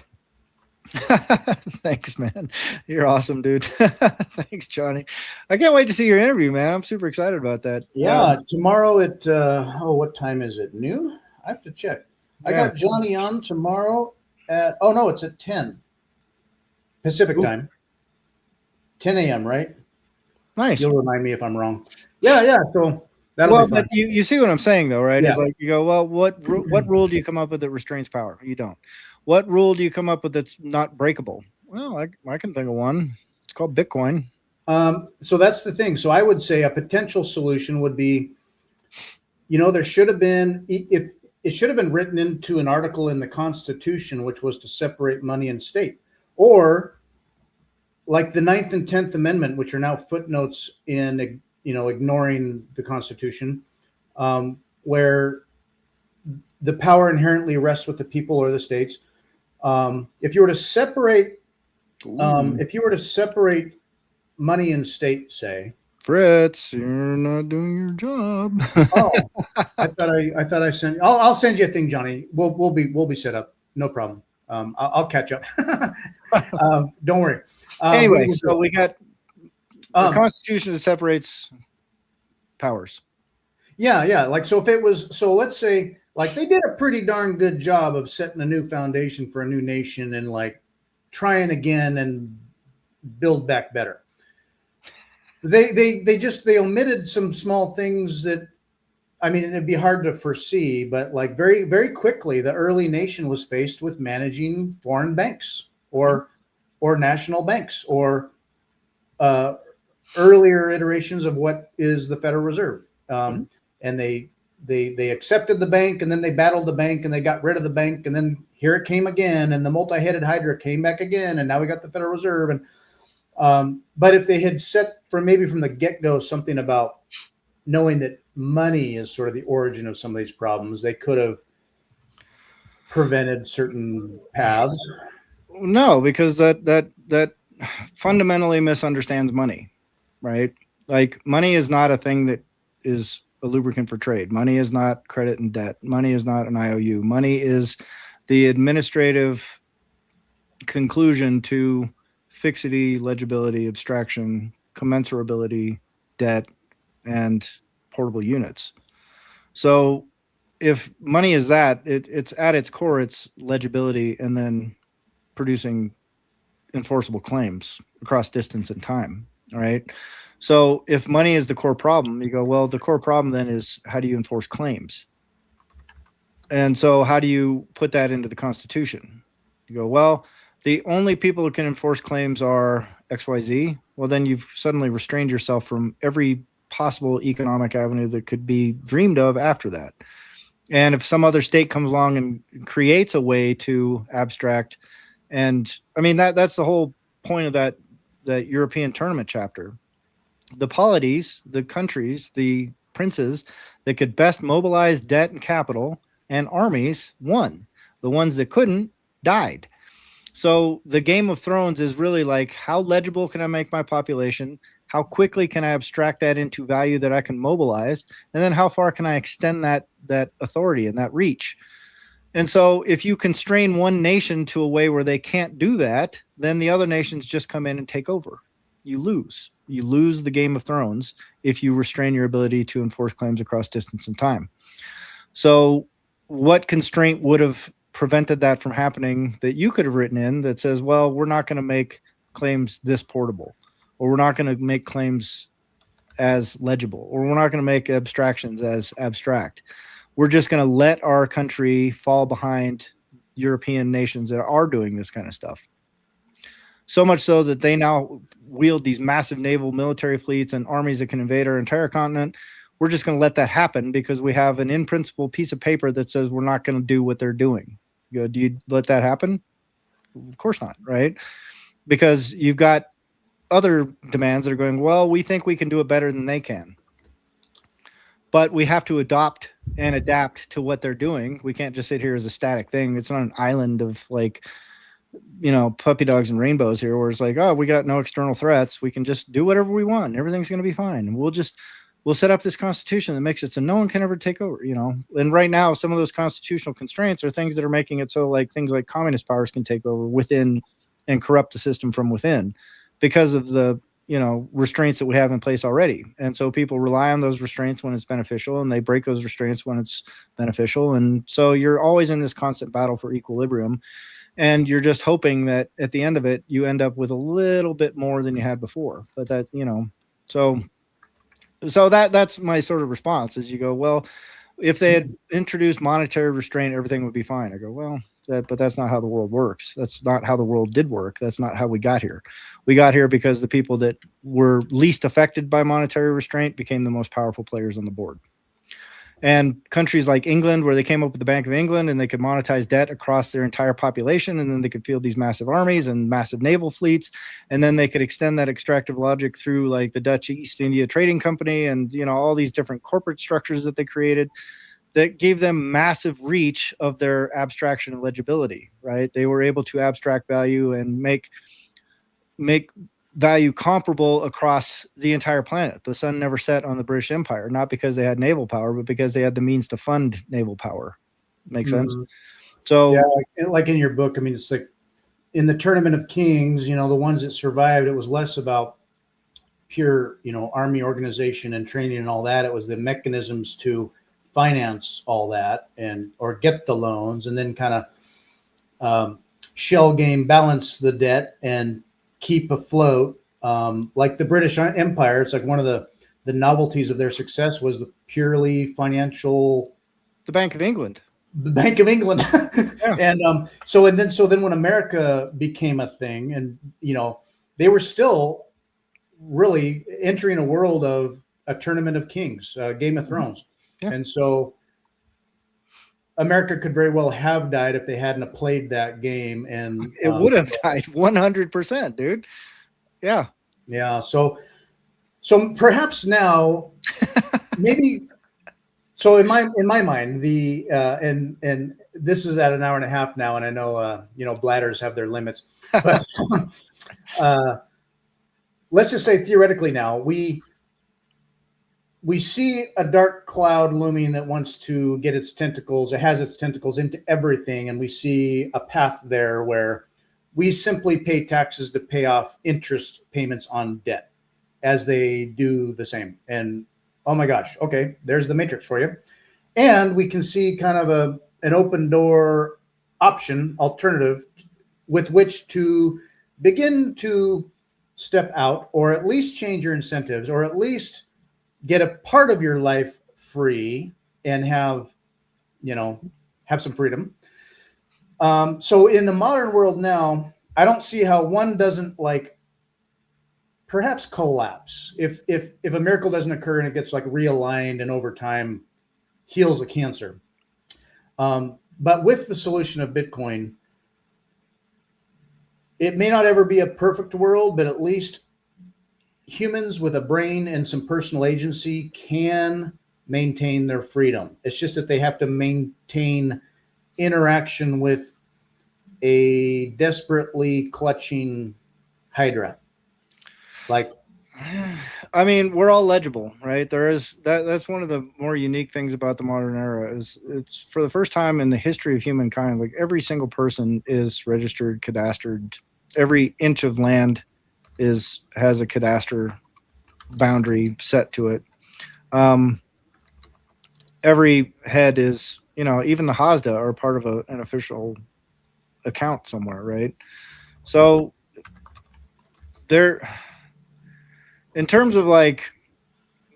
[SPEAKER 2] Thanks, man. You're awesome, dude. Thanks, Johnny. I can't wait to see your interview, man. I'm super excited about that.
[SPEAKER 1] Yeah, tomorrow at what time is it? Noon? I have to check. I got Johnny on tomorrow at it's at 10 Pacific time. 10 a.m., right?
[SPEAKER 2] Nice.
[SPEAKER 1] You'll remind me if I'm wrong. Yeah. So that'll be fun.
[SPEAKER 2] But you see what I'm saying, though, right?
[SPEAKER 1] Yeah.
[SPEAKER 2] It's like, you go, well, what rule do you come up with that restrains power? You don't. What rule do you come up with that's not breakable? Well, I can think of one. It's called Bitcoin.
[SPEAKER 1] So that's the thing. So I would say a potential solution would be, there should have been, if it should have been written into an article in the Constitution, which was to separate money and state, or like the 9th and 10th Amendment, which are now footnotes in, ignoring the Constitution, where the power inherently rests with the people or the states. If you were to separate money and state, say,
[SPEAKER 2] Fritz, you're not doing your job.
[SPEAKER 1] I thought I sent. I'll send you a thing, Johnny. We'll be set up. No problem. I'll catch up. Don't worry.
[SPEAKER 2] Anyway, so we got the Constitution that separates powers.
[SPEAKER 1] Yeah. Like, so if it was, so let's say, like, they did a pretty darn good job of setting a new foundation for a new nation and like trying again and build back better. They omitted some small things that, I mean, it'd be hard to foresee, but like very, very quickly, the early nation was faced with managing foreign banks or national banks or earlier iterations of what is the Federal Reserve. And they accepted the bank, and then they battled the bank, and they got rid of the bank, and then here it came again, and the multi-headed hydra came back again, and now we got the Federal Reserve. And but if they had set from the get-go something about knowing that money is sort of the origin of some of these problems, they could have prevented certain paths.
[SPEAKER 2] No, because that fundamentally misunderstands money, right? Like, money is not a thing that is a lubricant for trade. Money is not credit and debt. Money is not an IOU. Money is the administrative conclusion to fixity, legibility, abstraction, commensurability, debt, and portable units. So if money is that, it's at its core, it's legibility and then producing enforceable claims across distance and time. All right. So if money is the core problem, you go, well, the core problem then is, how do you enforce claims? And so how do you put that into the Constitution? You go, well, the only people who can enforce claims are XYZ. Well, then you've suddenly restrained yourself from every possible economic avenue that could be dreamed of after that. And if some other state comes along and creates a way to abstract, and I mean, that's the whole point of that European tournament chapter. The polities, the countries, the princes that could best mobilize debt and capital and armies won. The ones that couldn't died. So the Game of Thrones is really like, how legible can I make my population? How quickly can I abstract that into value that I can mobilize? And then how far can I extend that authority and that reach? And so if you constrain one nation to a way where they can't do that, then the other nations just come in and take over. you lose. You lose the Game of Thrones if you restrain your ability to enforce claims across distance and time. So what constraint would have prevented that from happening that you could have written in that says, well, we're not going to make claims this portable, or we're not going to make claims as legible, or we're not going to make abstractions as abstract. We're just going to let our country fall behind European nations that are doing this kind of stuff. So much so that they now wield these massive naval military fleets and armies that can invade our entire continent. We're just going to let that happen because we have an in principle piece of paper that says we're not going to do what they're doing. You go, do you let that happen? Of course not, right? Because you've got other demands that are going, well, we think we can do it better than they can. But we have to adopt and adapt to what they're doing. We can't just sit here as a static thing. It's not an island of like, you know, puppy dogs and rainbows here where it's like, oh, we got no external threats. We can just do whatever we want. Everything's going to be fine. And we'll set up this constitution that makes it so no one can ever take over, you know. And right now, some of those constitutional constraints are things that are making it so like things like communist powers can take over within and corrupt the system from within because of the, you know, restraints that we have in place already. And so people rely on those restraints when it's beneficial, and they break those restraints when it's beneficial. And so you're always in this constant battle for equilibrium. And you're just hoping that at the end of it, you end up with a little bit more than you had before. But that, you know, so that's my sort of response is you go, well, if they had introduced monetary restraint, everything would be fine. I go, well, but that's not how the world works. That's not how the world did work. That's not how we got here. We got here because the people that were least affected by monetary restraint became the most powerful players on the board. And countries like England, where they came up with the Bank of England and they could monetize debt across their entire population, and then they could field these massive armies and massive naval fleets, and then they could extend that extractive logic through like the Dutch East India Trading Company and, you know, all these different corporate structures that they created that gave them massive reach of their abstraction and legibility, right? They were able to abstract value and make value comparable across the entire planet. The sun never set on the British Empire, not because they had naval power, but because they had the means to fund naval power. Make sense? So
[SPEAKER 1] yeah, like in your book, I mean, it's like in the Tournament of Kings, you know, the ones that survived, it was less about pure, you know, army organization and training and all that. It was the mechanisms to finance all that or get the loans, and then kind of shell game, balance the debt and keep afloat. Like the British Empire, it's like one of the novelties of their success was the purely financial.
[SPEAKER 2] The Bank of England.
[SPEAKER 1] The Bank of England.
[SPEAKER 2] Yeah.
[SPEAKER 1] And so then when America became a thing, and, you know, they were still really entering a world of a Tournament of Kings, Game of Thrones. Yeah. And so America could very well have died if they hadn't played that game. And
[SPEAKER 2] it would have died 100%, dude. Yeah.
[SPEAKER 1] Yeah. So perhaps now maybe, so in my mind, the, and this is at an hour and a half now. And I know, you know, bladders have their limits, but let's just say theoretically now we see a dark cloud looming that wants to get its tentacles. It has its tentacles into everything. And we see a path there where we simply pay taxes to pay off interest payments on debt as they do the same. And oh my gosh, okay, there's the matrix for you. And we can see kind of an open door option, alternative, with which to begin to step out, or at least change your incentives, or at least get a part of your life free and have some freedom. So in the modern world now, I don't see how one doesn't like perhaps collapse if a miracle doesn't occur and it gets like realigned and over time heals a cancer. But with the solution of Bitcoin, it may not ever be a perfect world, but at least humans with a brain and some personal agency can maintain their freedom. It's just that they have to maintain interaction with a desperately clutching Hydra. Like,
[SPEAKER 2] I mean, we're all legible, right? There is that's one of the more unique things about the modern era is it's for the first time in the history of humankind, like every single person is registered, cadastered, every inch of land has a cadastre boundary set to it. Every head is, even the Hasda are part of an official account somewhere, right? So there, in terms of like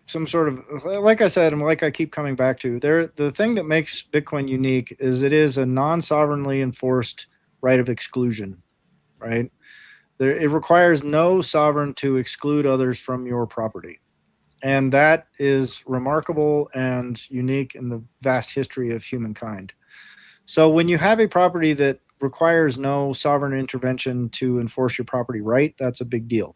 [SPEAKER 2] some sort of, like I said, and like I keep coming back to, the thing that makes Bitcoin unique is it is a non-sovereignly enforced right of exclusion, right? It requires no sovereign to exclude others from your property. And that is remarkable and unique in the vast history of humankind. So when you have a property that requires no sovereign intervention to enforce your property right, that's a big deal.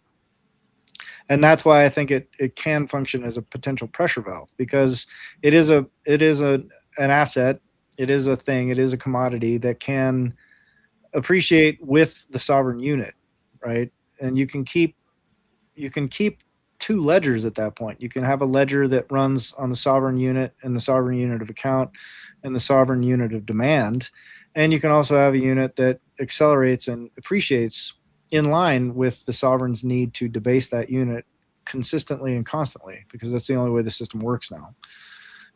[SPEAKER 2] And that's why I think it can function as a potential pressure valve, because it is an asset, it is a thing, it is a commodity that can appreciate with the sovereign unit, right? And you can keep two ledgers at that point. You can have a ledger that runs on the sovereign unit and the sovereign unit of account and the sovereign unit of demand. And you can also have a unit that accelerates and appreciates in line with the sovereign's need to debase that unit consistently and constantly, because that's the only way the system works now.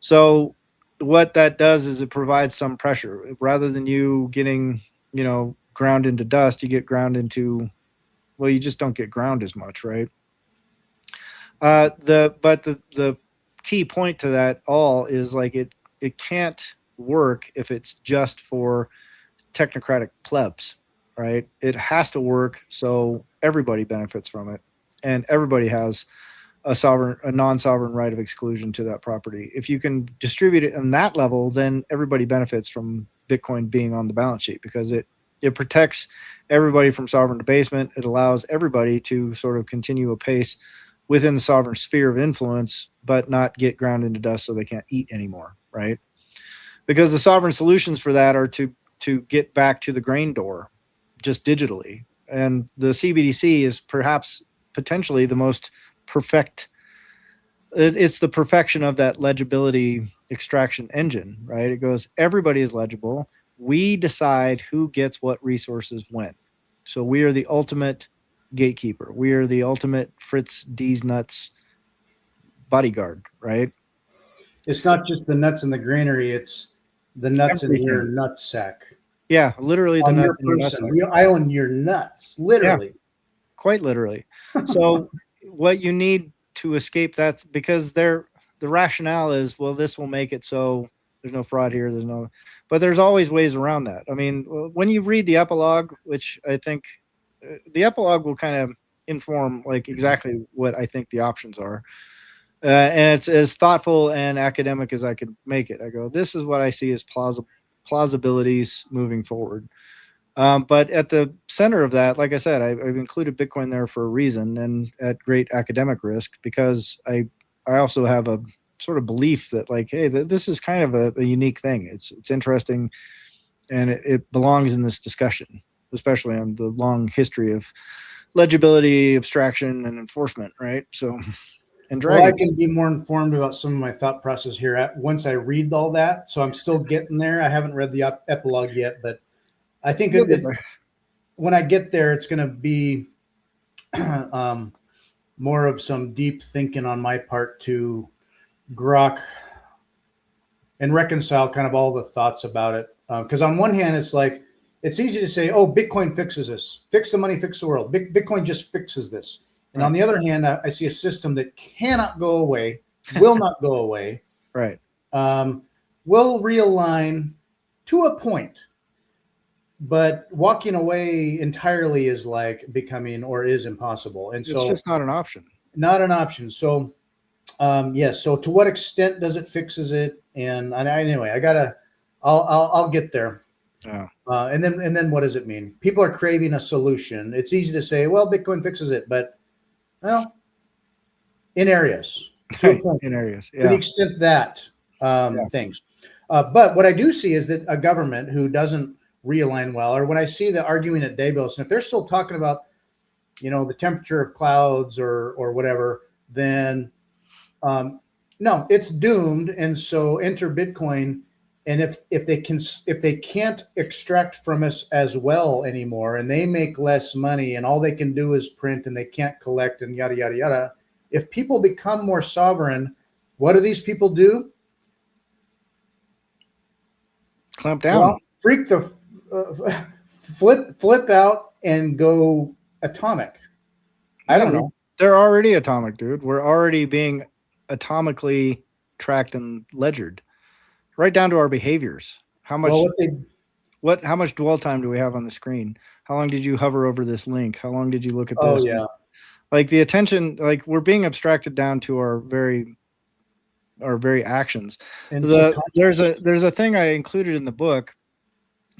[SPEAKER 2] So what that does is it provides some pressure. Rather than you getting, ground into dust, you get ground into, well, you just don't get ground as much, right? The key point to that all is like it can't work if it's just for technocratic plebs, right? It has to work so everybody benefits from it, and everybody has a non-sovereign right of exclusion to that property. If you can distribute it on that level, then everybody benefits from Bitcoin being on the balance sheet, because it protects everybody from sovereign debasement. It allows everybody to sort of continue apace within the sovereign sphere of influence, but not get ground into dust so they can't eat anymore, right? Because the sovereign solutions for that are to get back to the grain door just digitally. And the CBDC is perhaps potentially the most perfect. It's the perfection of that legibility extraction engine, right? It goes, everybody is legible. We decide who gets what resources when. So we are the ultimate gatekeeper. We are the ultimate Fritz D's nuts bodyguard, right?
[SPEAKER 1] It's not just the nuts in the granary, it's the nuts in your nut sack.
[SPEAKER 2] Yeah, literally the nuts in your nut sack.
[SPEAKER 1] I own your nuts, literally. Yeah,
[SPEAKER 2] quite literally. So what you need to escape that, because the rationale is, well, this will make it so there's no fraud here, but there's always ways around that. I mean, when you read the epilogue, which I think the epilogue will kind of inform like exactly what I think the options are. And it's as thoughtful and academic as I could make it. I go, this is what I see as plausibilities moving forward. But at the center of that, like I said, I've included Bitcoin there for a reason, and at great academic risk, because I also have a sort of belief that, like, hey, this is kind of a unique thing. It's interesting, and it belongs in this discussion, especially on the long history of legibility, abstraction, and enforcement, right? So, and
[SPEAKER 1] well, I can be more informed about some of my thought process here once I read all that. So I'm still getting there. I haven't read the epilogue yet, but I think when I get there, it's going to be more of some deep thinking on my part to grok and reconcile kind of all the thoughts about it. Because on one hand, it's like, it's easy to say, oh, Bitcoin fixes this. Fix the money, fix the world. Bitcoin just fixes this. And on the other hand, I see a system that cannot go away, will not go away.
[SPEAKER 2] Right.
[SPEAKER 1] Will realign to a point. But walking away entirely is like becoming, or is impossible. And so
[SPEAKER 2] it's just not an option.
[SPEAKER 1] Not an option. So, yes. So to what extent does it fixes it? And anyway, I'll get there.
[SPEAKER 2] Yeah.
[SPEAKER 1] And then what does it mean? People are craving a solution. It's easy to say, well, Bitcoin fixes it, but well, in areas,
[SPEAKER 2] in areas,
[SPEAKER 1] to the extent that things. But what I do see is that a government who doesn't realign well, or when I see the arguing at Davos, and if they're still talking about, the temperature of clouds or whatever, then no, it's doomed. And so enter Bitcoin, And if they can't extract from us as well anymore, and they make less money, and all they can do is print, and they can't collect, and yada yada yada. If people become more sovereign, what do these people do?
[SPEAKER 2] Clamp down.
[SPEAKER 1] Well, freak the flip out and go atomic. I don't know.
[SPEAKER 2] They're already atomic, dude. We're already being atomically tracked and ledgered, right down to our behaviors. How much? Well, how much dwell time do we have on the screen? How long did you hover over this link? How long did you look at this?
[SPEAKER 1] Oh yeah.
[SPEAKER 2] Like the attention, like we're being abstracted down to our very actions. And there's a thing I included in the book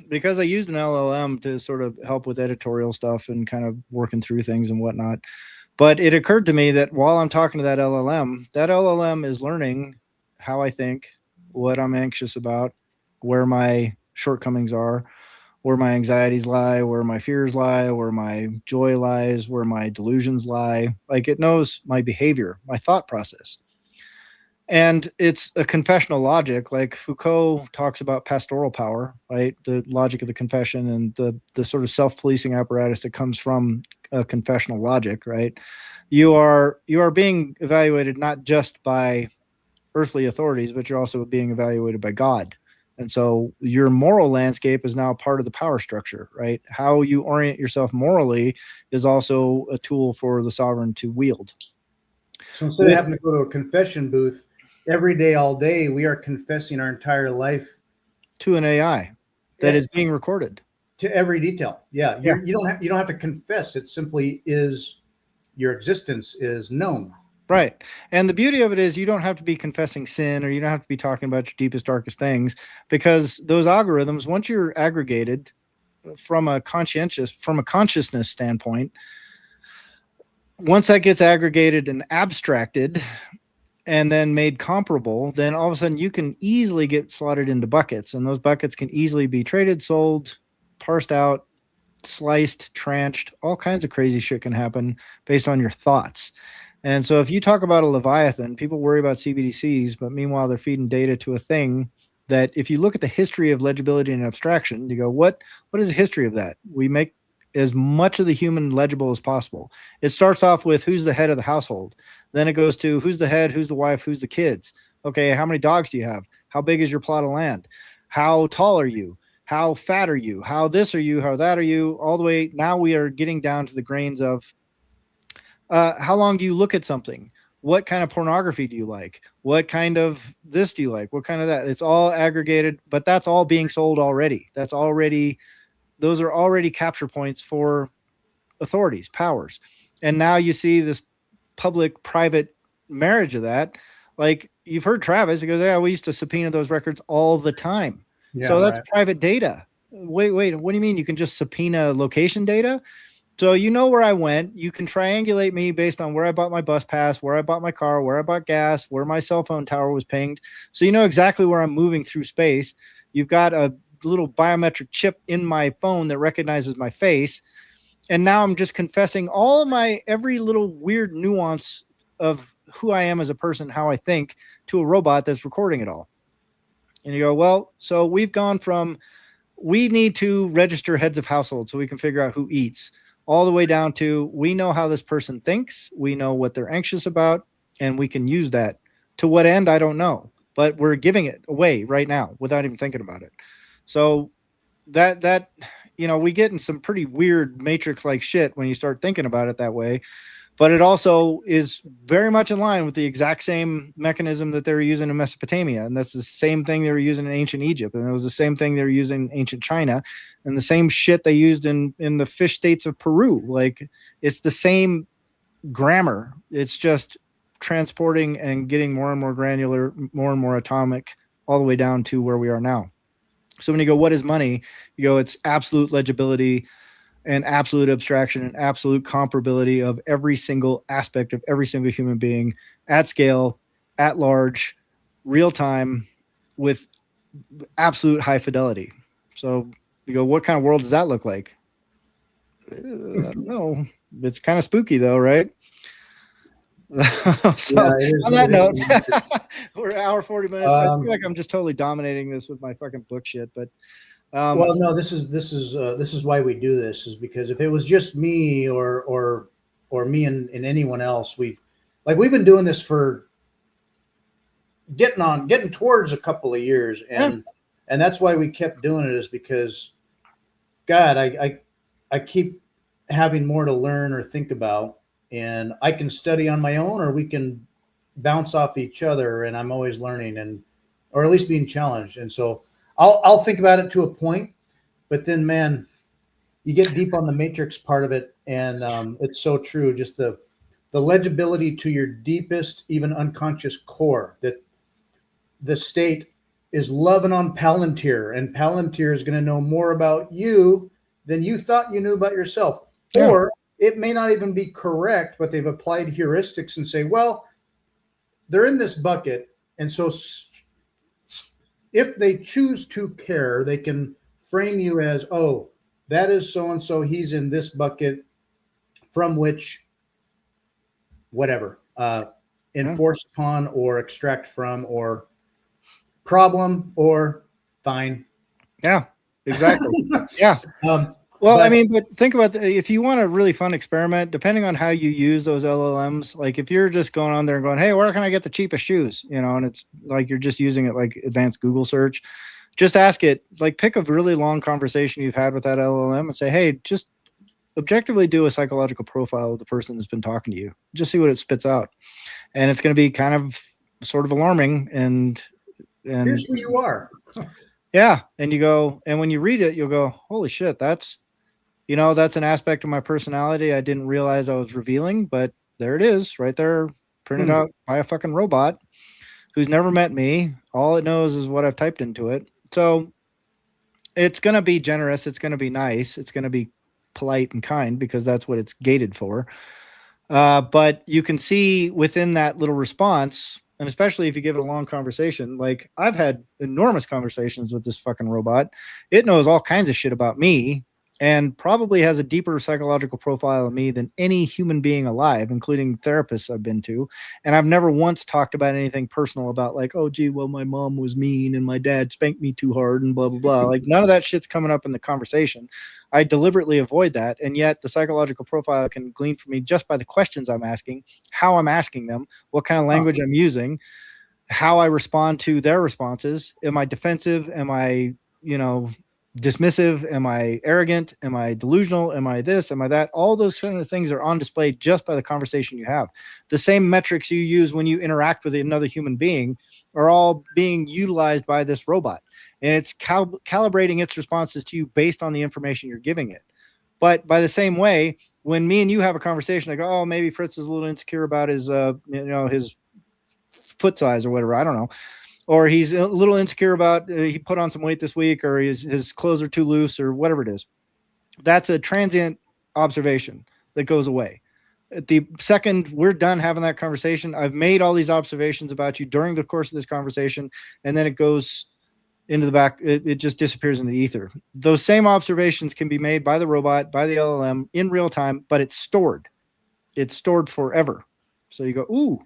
[SPEAKER 2] because I used an LLM to sort of help with editorial stuff and kind of working through things and whatnot. But it occurred to me that while I'm talking to that LLM is learning how I think, what I'm anxious about, where my shortcomings are, where my anxieties lie, where my fears lie, where my joy lies, where my delusions lie. Like it knows my behavior, my thought process. And it's a confessional logic. Like Foucault talks about pastoral power, right? The logic of the confession and the sort of self-policing apparatus that comes from a confessional logic, right? You are being evaluated not just by earthly authorities, but you're also being evaluated by God. And so your moral landscape is now part of the power structure, right? How you orient yourself morally is also a tool for the sovereign to wield.
[SPEAKER 1] So instead of having to go to a confession booth every day, all day, we are confessing our entire life
[SPEAKER 2] to an AI that is being recorded
[SPEAKER 1] to every detail. Yeah. You don't have to confess. It simply is, your existence is known.
[SPEAKER 2] Right. And the beauty of it is you don't have to be confessing sin, or you don't have to be talking about your deepest, darkest things, because those algorithms, once you're aggregated from a consciousness standpoint, once that gets aggregated and abstracted and then made comparable, then all of a sudden you can easily get slotted into buckets, and those buckets can easily be traded, sold, parsed out, sliced, tranched. All kinds of crazy shit can happen based on your thoughts. And so if you talk about a Leviathan, people worry about CBDCs, but meanwhile, they're feeding data to a thing that if you look at the history of legibility and abstraction, you go, what is the history of that? We make as much of the human legible as possible. It starts off with who's the head of the household. Then it goes to who's the head, who's the wife, who's the kids. Okay, how many dogs do you have? How big is your plot of land? How tall are you? How fat are you? How this are you? How that are you? All the way, now we are getting down to the grains of how long do you look at something? What kind of pornography do you like? What kind of this do you like? What kind of that? It's all aggregated, but that's all being sold already. Those are already capture points for authorities, powers. And now you see this public-private marriage of that. Like you've heard Travis, he goes, yeah, we used to subpoena those records all the time. Yeah, so that's private data. Wait, what do you mean you can just subpoena location data? So you know where I went. You can triangulate me based on where I bought my bus pass, where I bought my car, where I bought gas, where my cell phone tower was pinged. So you know exactly where I'm moving through space. You've got a little biometric chip in my phone that recognizes my face. And now I'm just confessing all of my every little weird nuance of who I am as a person, how I think, to a robot that's recording it all. And you go, well, so we've gone from we need to register heads of household so we can figure out who eats, all the way down to we know how this person thinks, we know what they're anxious about, and we can use that. To what end, I don't know, but we're giving it away right now without even thinking about it. So that we get in some pretty weird matrix-like shit when you start thinking about it that way. But it also is very much in line with the exact same mechanism that they were using in Mesopotamia. And that's the same thing they were using in ancient Egypt. And it was the same thing they were using in ancient China, and the same shit they used in the fish states of Peru. Like it's the same grammar. It's just transporting and getting more and more granular, more and more atomic, all the way down to where we are now. So when you go, what is money? You go, it's absolute legibility and absolute abstraction and absolute comparability of every single aspect of every single human being at scale, at large, real time, with absolute high fidelity. So you go, what kind of world does that look like? I don't know. It's kind of spooky though, right? So on that note, We're an hour 40 minutes. I feel like I'm just totally dominating this with my fucking book shit, but
[SPEAKER 1] well, no, this is why we do this, is because if it was just me or me and anyone else, we've been doing this for getting towards a couple of years, and that's why we kept doing it, is because God, I keep having more to learn or think about, and I can study on my own, or we can bounce off each other, and I'm always learning, or at least being challenged. And so I'll think about it to a point, but then, man, you get deep on the matrix part of it, and it's so true. Just the legibility to your deepest, even unconscious core, that the state is loving on Palantir, and Palantir is going to know more about you than you thought you knew about yourself. Yeah. Or it may not even be correct, but they've applied heuristics and say, well, they're in this bucket, and so if they choose to care, they can frame you as, oh, that is so-and-so, he's in this bucket, from which whatever, enforce upon or extract from, or problem or fine.
[SPEAKER 2] Yeah, exactly. Yeah. Well, I mean, but think about if you want a really fun experiment, depending on how you use those LLMs, like if you're just going on there and going, hey, where can I get the cheapest shoes? And it's like you're just using it like advanced Google search. Just ask it, like pick a really long conversation you've had with that LLM and say, hey, just objectively do a psychological profile of the person that's been talking to you. Just see what it spits out. And it's going to be kind of sort of alarming. And
[SPEAKER 1] here's who you are.
[SPEAKER 2] Yeah. And you go, and when you read it, you'll go, holy shit, that's an aspect of my personality I didn't realize I was revealing, but there it is right there, printed out by a fucking robot who's never met me. All it knows is what I've typed into it. So it's going to be generous. It's going to be nice. It's going to be polite and kind, because that's what it's gated for. But you can see within that little response, and especially if you give it a long conversation, like I've had enormous conversations with this fucking robot. It knows all kinds of shit about me, and probably has a deeper psychological profile of me than any human being alive, including therapists I've been to. And I've never once talked about anything personal about like, oh, gee, well, my mom was mean and my dad spanked me too hard and blah, blah, blah. Like none of that shit's coming up in the conversation. I deliberately avoid that. And yet the psychological profile can glean from me just by the questions I'm asking, how I'm asking them, what kind of language I'm using, how I respond to their responses. Am I defensive? Am I, dismissive? Am I arrogant? Am I delusional? Am I this? Am I that? All those kind of things are on display just by the conversation you have. The same metrics you use when you interact with another human being are all being utilized by this robot, and it's calibrating its responses to you based on the information you're giving it. But by the same way, when me and you have a conversation, I go, oh, maybe Fritz is a little insecure about his his foot size or whatever. I don't know. Or he's a little insecure about he put on some weight this week, or his clothes are too loose, or whatever it is. That's a transient observation that goes away. At the second we're done having that conversation, I've made all these observations about you during the course of this conversation, and then it goes into the back. It just disappears in the ether. Those same observations can be made by the robot, by the LLM in real time, but it's stored. It's stored forever. So you go, ooh,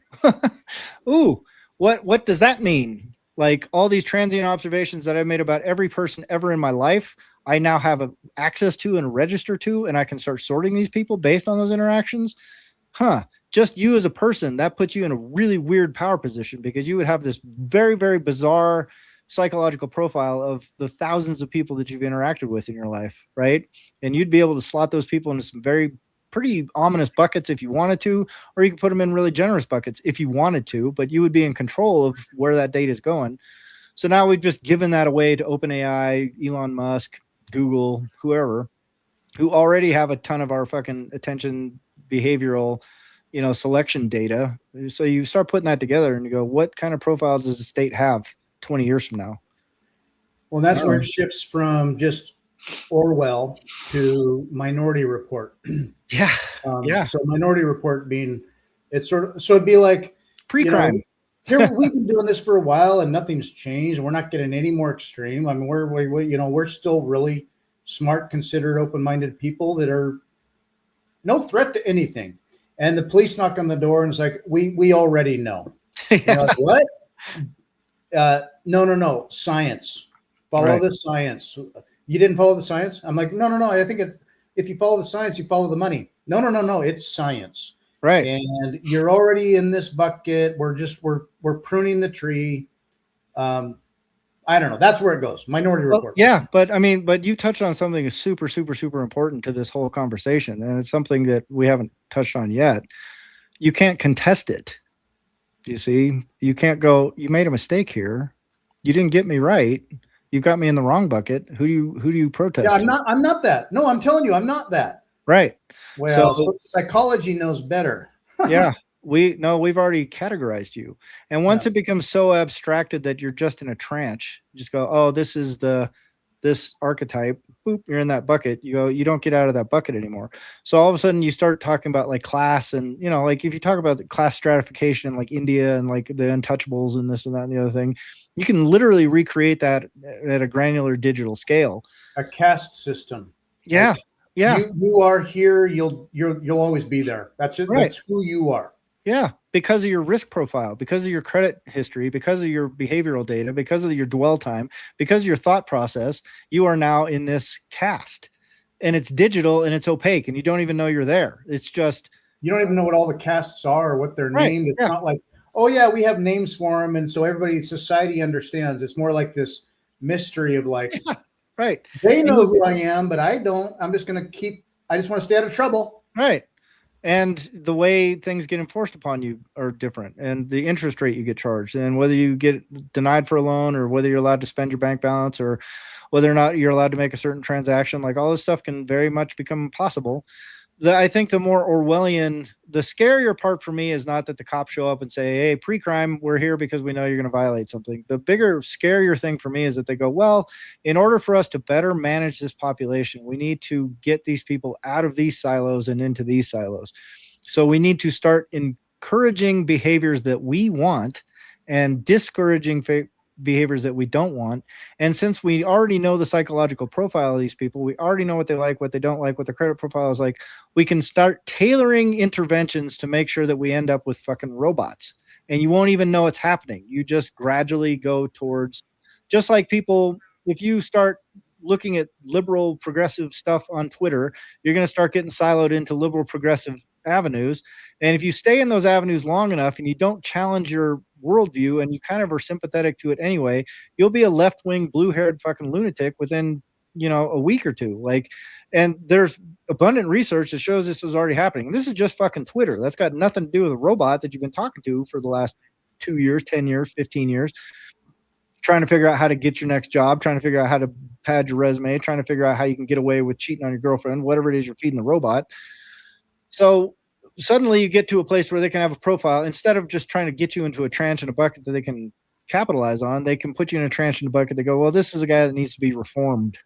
[SPEAKER 2] ooh. What does that mean? Like all these transient observations that I've made about every person ever in my life, I now have access to and register to, and I can start sorting these people based on those interactions. Just you as a person, that puts you in a really weird power position, because you would have this very, very bizarre psychological profile of the thousands of people that you've interacted with in your life, right? And you'd be able to slot those people into some pretty ominous buckets if you wanted to, or you could put them in really generous buckets if you wanted to, but you would be in control of where that data is going. So now we've just given that away to OpenAI, Elon Musk, Google, whoever, who already have a ton of our fucking attention behavioral, selection data. So you start putting that together and you go, what kind of profile does the state have 20 years from now?
[SPEAKER 1] Well, that's where it shifts from just Orwell to Minority Report.
[SPEAKER 2] Yeah.
[SPEAKER 1] So Minority Report being, so it'd be like
[SPEAKER 2] pre-crime.
[SPEAKER 1] Here we've been doing this for a while and nothing's changed. We're not getting any more extreme. I mean, we're still really smart, considered, open-minded people that are no threat to anything. And the police knock on the door and it's like, we already know.
[SPEAKER 2] Yeah.
[SPEAKER 1] Like, what? No. Science. Follow the science. You didn't follow the science? I'm like, no. I think if you follow the science, you follow the money. No. It's science.
[SPEAKER 2] Right.
[SPEAKER 1] And you're already in this bucket. We're pruning the tree. I don't know. That's where it goes. Minority Report.
[SPEAKER 2] Yeah, but I mean, but you touched on something that's super, super, super important to this whole conversation, and it's something that we haven't touched on yet. You can't contest it. You see, you can't go, you made a mistake here. You didn't get me right. You got me in the wrong bucket. Who do you protest?
[SPEAKER 1] Yeah, I'm not that. No, I'm telling you, I'm not that.
[SPEAKER 2] Right.
[SPEAKER 1] Well, so psychology knows better.
[SPEAKER 2] Yeah. We've already categorized you. And once it becomes so abstracted that you're just in a trance, you just go, oh, this is this archetype. Boop, you're in that bucket. You go, you don't get out of that bucket anymore. So all of a sudden you start talking about like class and, you know, like if you talk about the class stratification, like India and like the untouchables and this and that and the other thing, you can literally recreate that at a granular digital scale.
[SPEAKER 1] A caste system.
[SPEAKER 2] Yeah.
[SPEAKER 1] Like,
[SPEAKER 2] yeah.
[SPEAKER 1] You are here. You'll always be there. That's it. Right. That's who you are.
[SPEAKER 2] Yeah, because of your risk profile, because of your credit history, because of your behavioral data, because of your dwell time, because of your thought process, you are now in this caste. And it's digital and it's opaque and you don't even know you're there. It's just...
[SPEAKER 1] You don't even know what all the castes are or what they're named. It's not like, oh, yeah, we have names for them. And so everybody, society understands. It's more like this mystery of like,
[SPEAKER 2] right.
[SPEAKER 1] They know who I am, but I don't. I'm just going to I just want to stay out of trouble.
[SPEAKER 2] Right. And the way things get enforced upon you are different, and the interest rate you get charged, and whether you get denied for a loan or whether you're allowed to spend your bank balance or whether or not you're allowed to make a certain transaction, like all this stuff can very much become impossible. I think the more Orwellian, the scarier part for me is not that the cops show up and say, hey, pre-crime, we're here because we know you're going to violate something. The bigger, scarier thing for me is that they go, well, in order for us to better manage this population, we need to get these people out of these silos and into these silos. So we need to start encouraging behaviors that we want and discouraging behaviors that we don't want. And since we already know the psychological profile of these people, we already know what they like, what they don't like, what their credit profile is like, we can start tailoring interventions to make sure that we end up with fucking robots. And you won't even know it's happening. You just gradually go towards, just like people, if you start looking at liberal progressive stuff on Twitter, you're going to start getting siloed into liberal progressive avenues. And if you stay in those avenues long enough and you don't challenge your worldview and you kind of are sympathetic to it anyway, you'll be a left-wing, blue-haired fucking lunatic within, you know, a week or two. Like, and there's abundant research that shows this is already happening. And this is just fucking Twitter. That's got nothing to do with a robot that you've been talking to for the last 2 years, 10 years, 15 years, trying to figure out how to get your next job, trying to figure out how to pad your resume, trying to figure out how you can get away with cheating on your girlfriend, whatever it is you're feeding the robot. So suddenly you get to a place where they can have a profile. Instead of just trying to get you into a tranche and a bucket that they can capitalize on, they can put you in a tranche and a bucket. They go, well, this is a guy that needs to be reformed.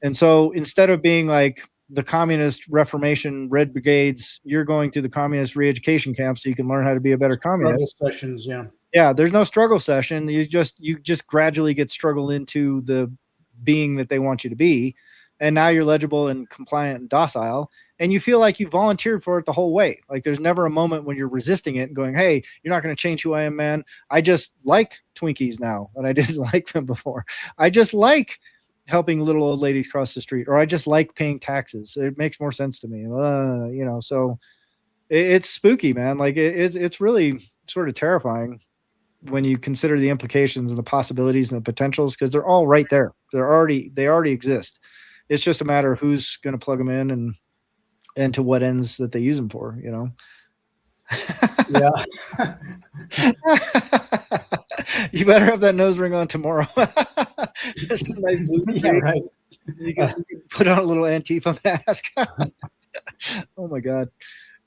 [SPEAKER 2] And so instead of being like the communist Reformation Red Brigades, you're going to the communist re-education camp so you can learn how to be a better communist.
[SPEAKER 1] Struggle sessions, yeah.
[SPEAKER 2] Yeah, there's no struggle session. You just gradually get struggled into the being that they want you to be. And now you're legible and compliant and docile. And you feel like you volunteered for it the whole way. Like there's never a moment when you're resisting it and going, hey, you're not going to change who I am, man. I just like Twinkies now, and I didn't like them before. I just like helping little old ladies cross the street, or I just like paying taxes. It makes more sense to me. You know, so it's spooky, man. Like it's really sort of terrifying when you consider the implications and the possibilities and the potentials, because they're all right there. They already exist. It's just a matter of who's going to plug them in and to what ends that they use them for, you know?
[SPEAKER 1] Yeah.
[SPEAKER 2] You better have that nose ring on tomorrow. That's a nice blue.
[SPEAKER 1] Yeah, right.
[SPEAKER 2] You can put on a little Antifa mask. Oh my God.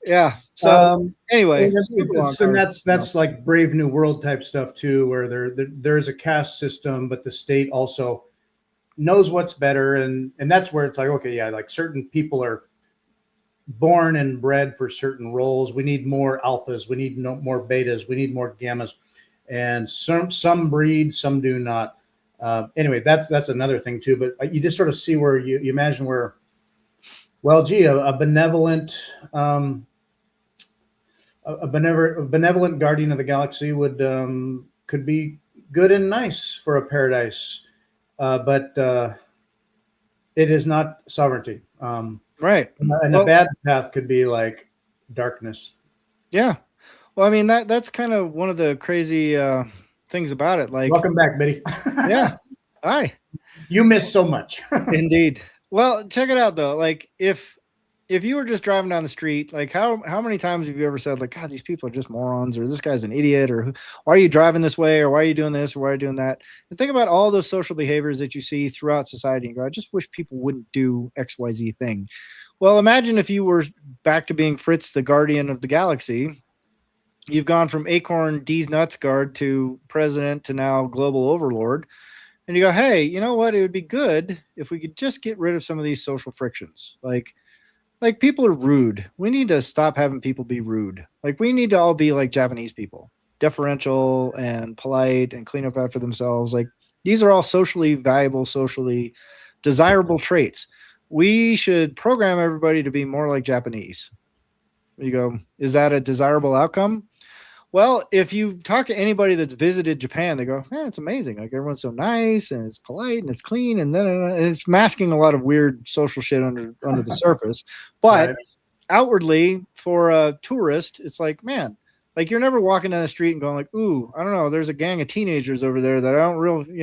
[SPEAKER 2] Yeah. So anyway,
[SPEAKER 1] and that's like Brave New World type stuff too, where there is a caste system, but the state also knows what's better, and that's where it's like, okay, yeah, like certain people are born and bred for certain roles. We need more alphas, we need more betas, we need more gammas, and some breed, some do not. Anyway, that's another thing too. But you just sort of see where you imagine where, well, gee, a benevolent guardian of the galaxy would could be good and nice for a paradise, but it is not sovereignty.
[SPEAKER 2] Right.
[SPEAKER 1] And a bad path could be like darkness.
[SPEAKER 2] Yeah. Well, I mean, that's kind of one of the crazy things about it. Like,
[SPEAKER 1] welcome back, Betty.
[SPEAKER 2] Yeah. Hi.
[SPEAKER 1] You missed so much.
[SPEAKER 2] Indeed. Well, check it out though. Like if you were just driving down the street, like how many times have you ever said like, God, these people are just morons, or this guy's an idiot, or why are you driving this way, or why are you doing this, or why are you doing that? And think about all those social behaviors that you see throughout society and go, I just wish people wouldn't do XYZ thing. Well, imagine if you were back to being Fritz, the guardian of the galaxy. You've gone from Acorn D's nuts guard to president to now global overlord. And you go, hey, you know what? It would be good if we could just get rid of some of these social frictions. Like people are rude. We need to stop having people be rude. Like we need to all be like Japanese people, deferential and polite and clean up after themselves. Like these are all socially valuable, socially desirable traits. We should program everybody to be more like Japanese. You go, is that a desirable outcome? Well, if you talk to anybody that's visited Japan, they go, man, it's amazing. Like everyone's so nice and it's polite and it's clean, and then it's masking a lot of weird social shit under the surface. But outwardly, for a tourist, it's like, man, like you're never walking down the street and going like, ooh, I don't know, there's a gang of teenagers over there that I don't really,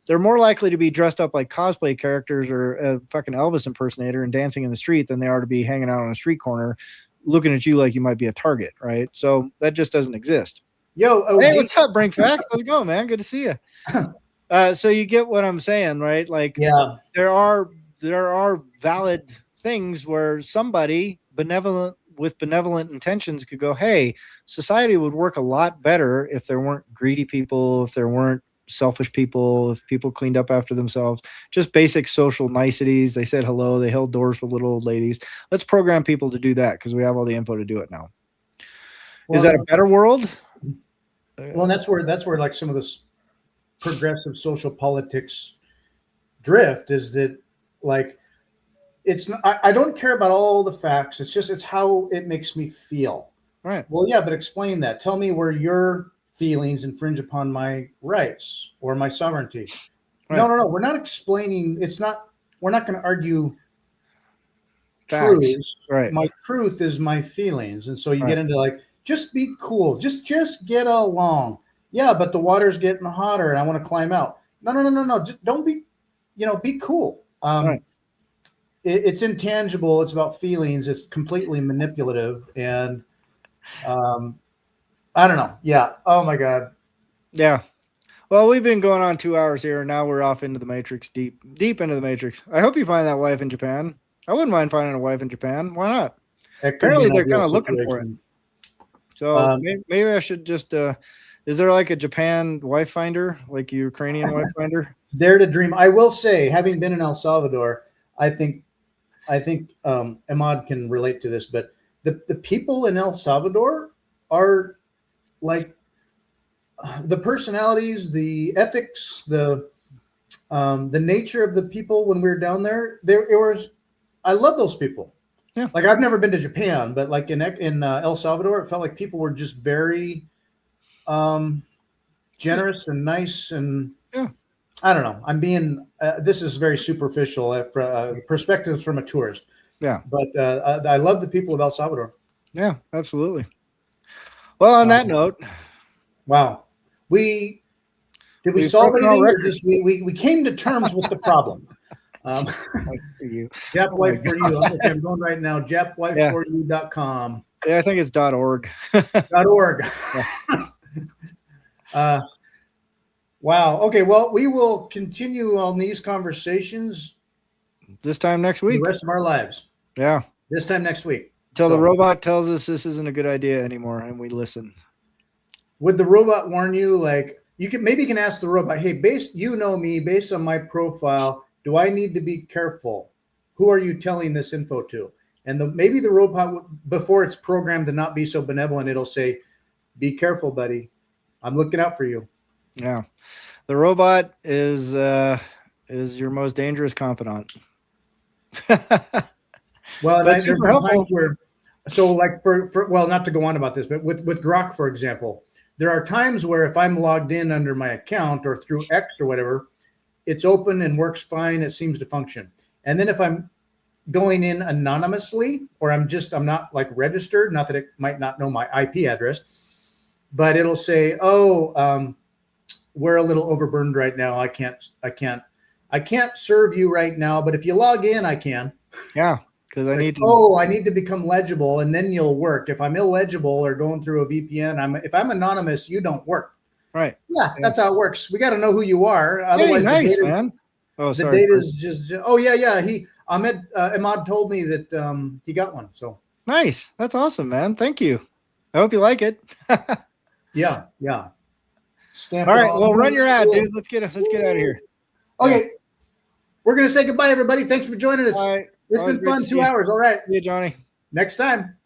[SPEAKER 2] they're more likely to be dressed up like cosplay characters or a fucking Elvis impersonator and dancing in the street than they are to be hanging out on a street corner looking at you like you might be a target, right? So that just doesn't exist.
[SPEAKER 1] Yo,
[SPEAKER 2] hey, what's up, Brink Facts? How's it going, man? Good to see you. So you get what I'm saying, right? Like,
[SPEAKER 1] yeah,
[SPEAKER 2] there are valid things where somebody with benevolent intentions could go, hey, society would work a lot better if there weren't greedy people, if there weren't selfish people, if people cleaned up after themselves, just basic social niceties. They said hello, they held doors for little old ladies. Let's program people to do that because we have all the info to do it now. Well, is that a better world?
[SPEAKER 1] Well, and that's where like some of this progressive social politics drift is that like it's not, I don't care about all the facts. It's how it makes me feel.
[SPEAKER 2] Right.
[SPEAKER 1] Well, yeah, but explain that. Tell me where your feelings infringe upon my rights or my sovereignty. Right. No. We're not explaining. We're not going to argue truths.
[SPEAKER 2] Right.
[SPEAKER 1] My truth is my feelings. And so you get into like, just be cool. Just get along. Yeah, but the water's getting hotter and I want to climb out. No. Just don't be, be cool. It's intangible. It's about feelings. It's completely manipulative. And, I don't know. Yeah. Oh my God.
[SPEAKER 2] Yeah. Well, we've been going on 2 hours here, and now we're off into the Matrix, deep into the Matrix. I hope you find that wife in Japan. I wouldn't mind finding a wife in Japan. Why not? Apparently, they're kind of looking for it. So maybe I should just. Is there like a Japan wife finder, like a Ukrainian wife finder?
[SPEAKER 1] Dare to dream. I will say, having been in El Salvador, I think Ahmad can relate to this, but the people in El Salvador are like the personalities, the ethics, the nature of the people when we were down there. I love those people.
[SPEAKER 2] Yeah.
[SPEAKER 1] Like I've never been to Japan, but like in El Salvador, it felt like people were just very generous and nice. And
[SPEAKER 2] yeah,
[SPEAKER 1] I don't know. I'm being this is very superficial perspectives from a tourist.
[SPEAKER 2] Yeah,
[SPEAKER 1] but I love the people of El Salvador.
[SPEAKER 2] Yeah, absolutely. Well, on that note,
[SPEAKER 1] wow, did we solve anything, or just we came to terms with the problem?
[SPEAKER 2] For you.
[SPEAKER 1] Jap wife for you. I'm going right now. JapWifeForYou.com.
[SPEAKER 2] Yeah, I think it's .org.
[SPEAKER 1] .org. Wow. Okay. Well, we will continue on these conversations
[SPEAKER 2] this time next week.
[SPEAKER 1] The rest of our lives.
[SPEAKER 2] Yeah.
[SPEAKER 1] This time next week.
[SPEAKER 2] Till the robot tells us this isn't a good idea anymore, and we listen.
[SPEAKER 1] Would the robot warn you? Like you can ask the robot, hey, based on my profile, do I need to be careful? Who are you telling this info to? And maybe the robot, before it's programmed to not be so benevolent, it'll say, be careful, buddy. I'm looking out for you.
[SPEAKER 2] Yeah. The robot is your most dangerous confidant.
[SPEAKER 1] Well, that's super helpful. So like for not to go on about this, but with Grok, for example, there are times where if I'm logged in under my account or through X or whatever, it's open and works fine. It seems to function. And then if I'm going in anonymously, or I'm not like registered, not that it might not know my IP address, but it'll say, oh, we're a little overburdened right now. I can't serve you right now, but if you log in, I can.
[SPEAKER 2] Yeah. Because I
[SPEAKER 1] need to become legible, and then you'll work. If I'm illegible or going through a VPN, if I'm anonymous, you don't work.
[SPEAKER 2] Right.
[SPEAKER 1] Yeah, that's how it works. We got to know who you are. Otherwise,
[SPEAKER 2] hey, nice,
[SPEAKER 1] the
[SPEAKER 2] man. Oh,
[SPEAKER 1] the
[SPEAKER 2] sorry.
[SPEAKER 1] data's just. Oh yeah. Ahmad told me that he got one. So
[SPEAKER 2] nice. That's awesome, man. Thank you. I hope you like it.
[SPEAKER 1] yeah.
[SPEAKER 2] All right. Well, run your ad, dude. Let's get out of here.
[SPEAKER 1] Okay. Yeah. We're gonna say goodbye, everybody. Thanks for joining us.
[SPEAKER 2] All right.
[SPEAKER 1] It's been fun. 2 hours. All right.
[SPEAKER 2] See you, Johnny.
[SPEAKER 1] Next time.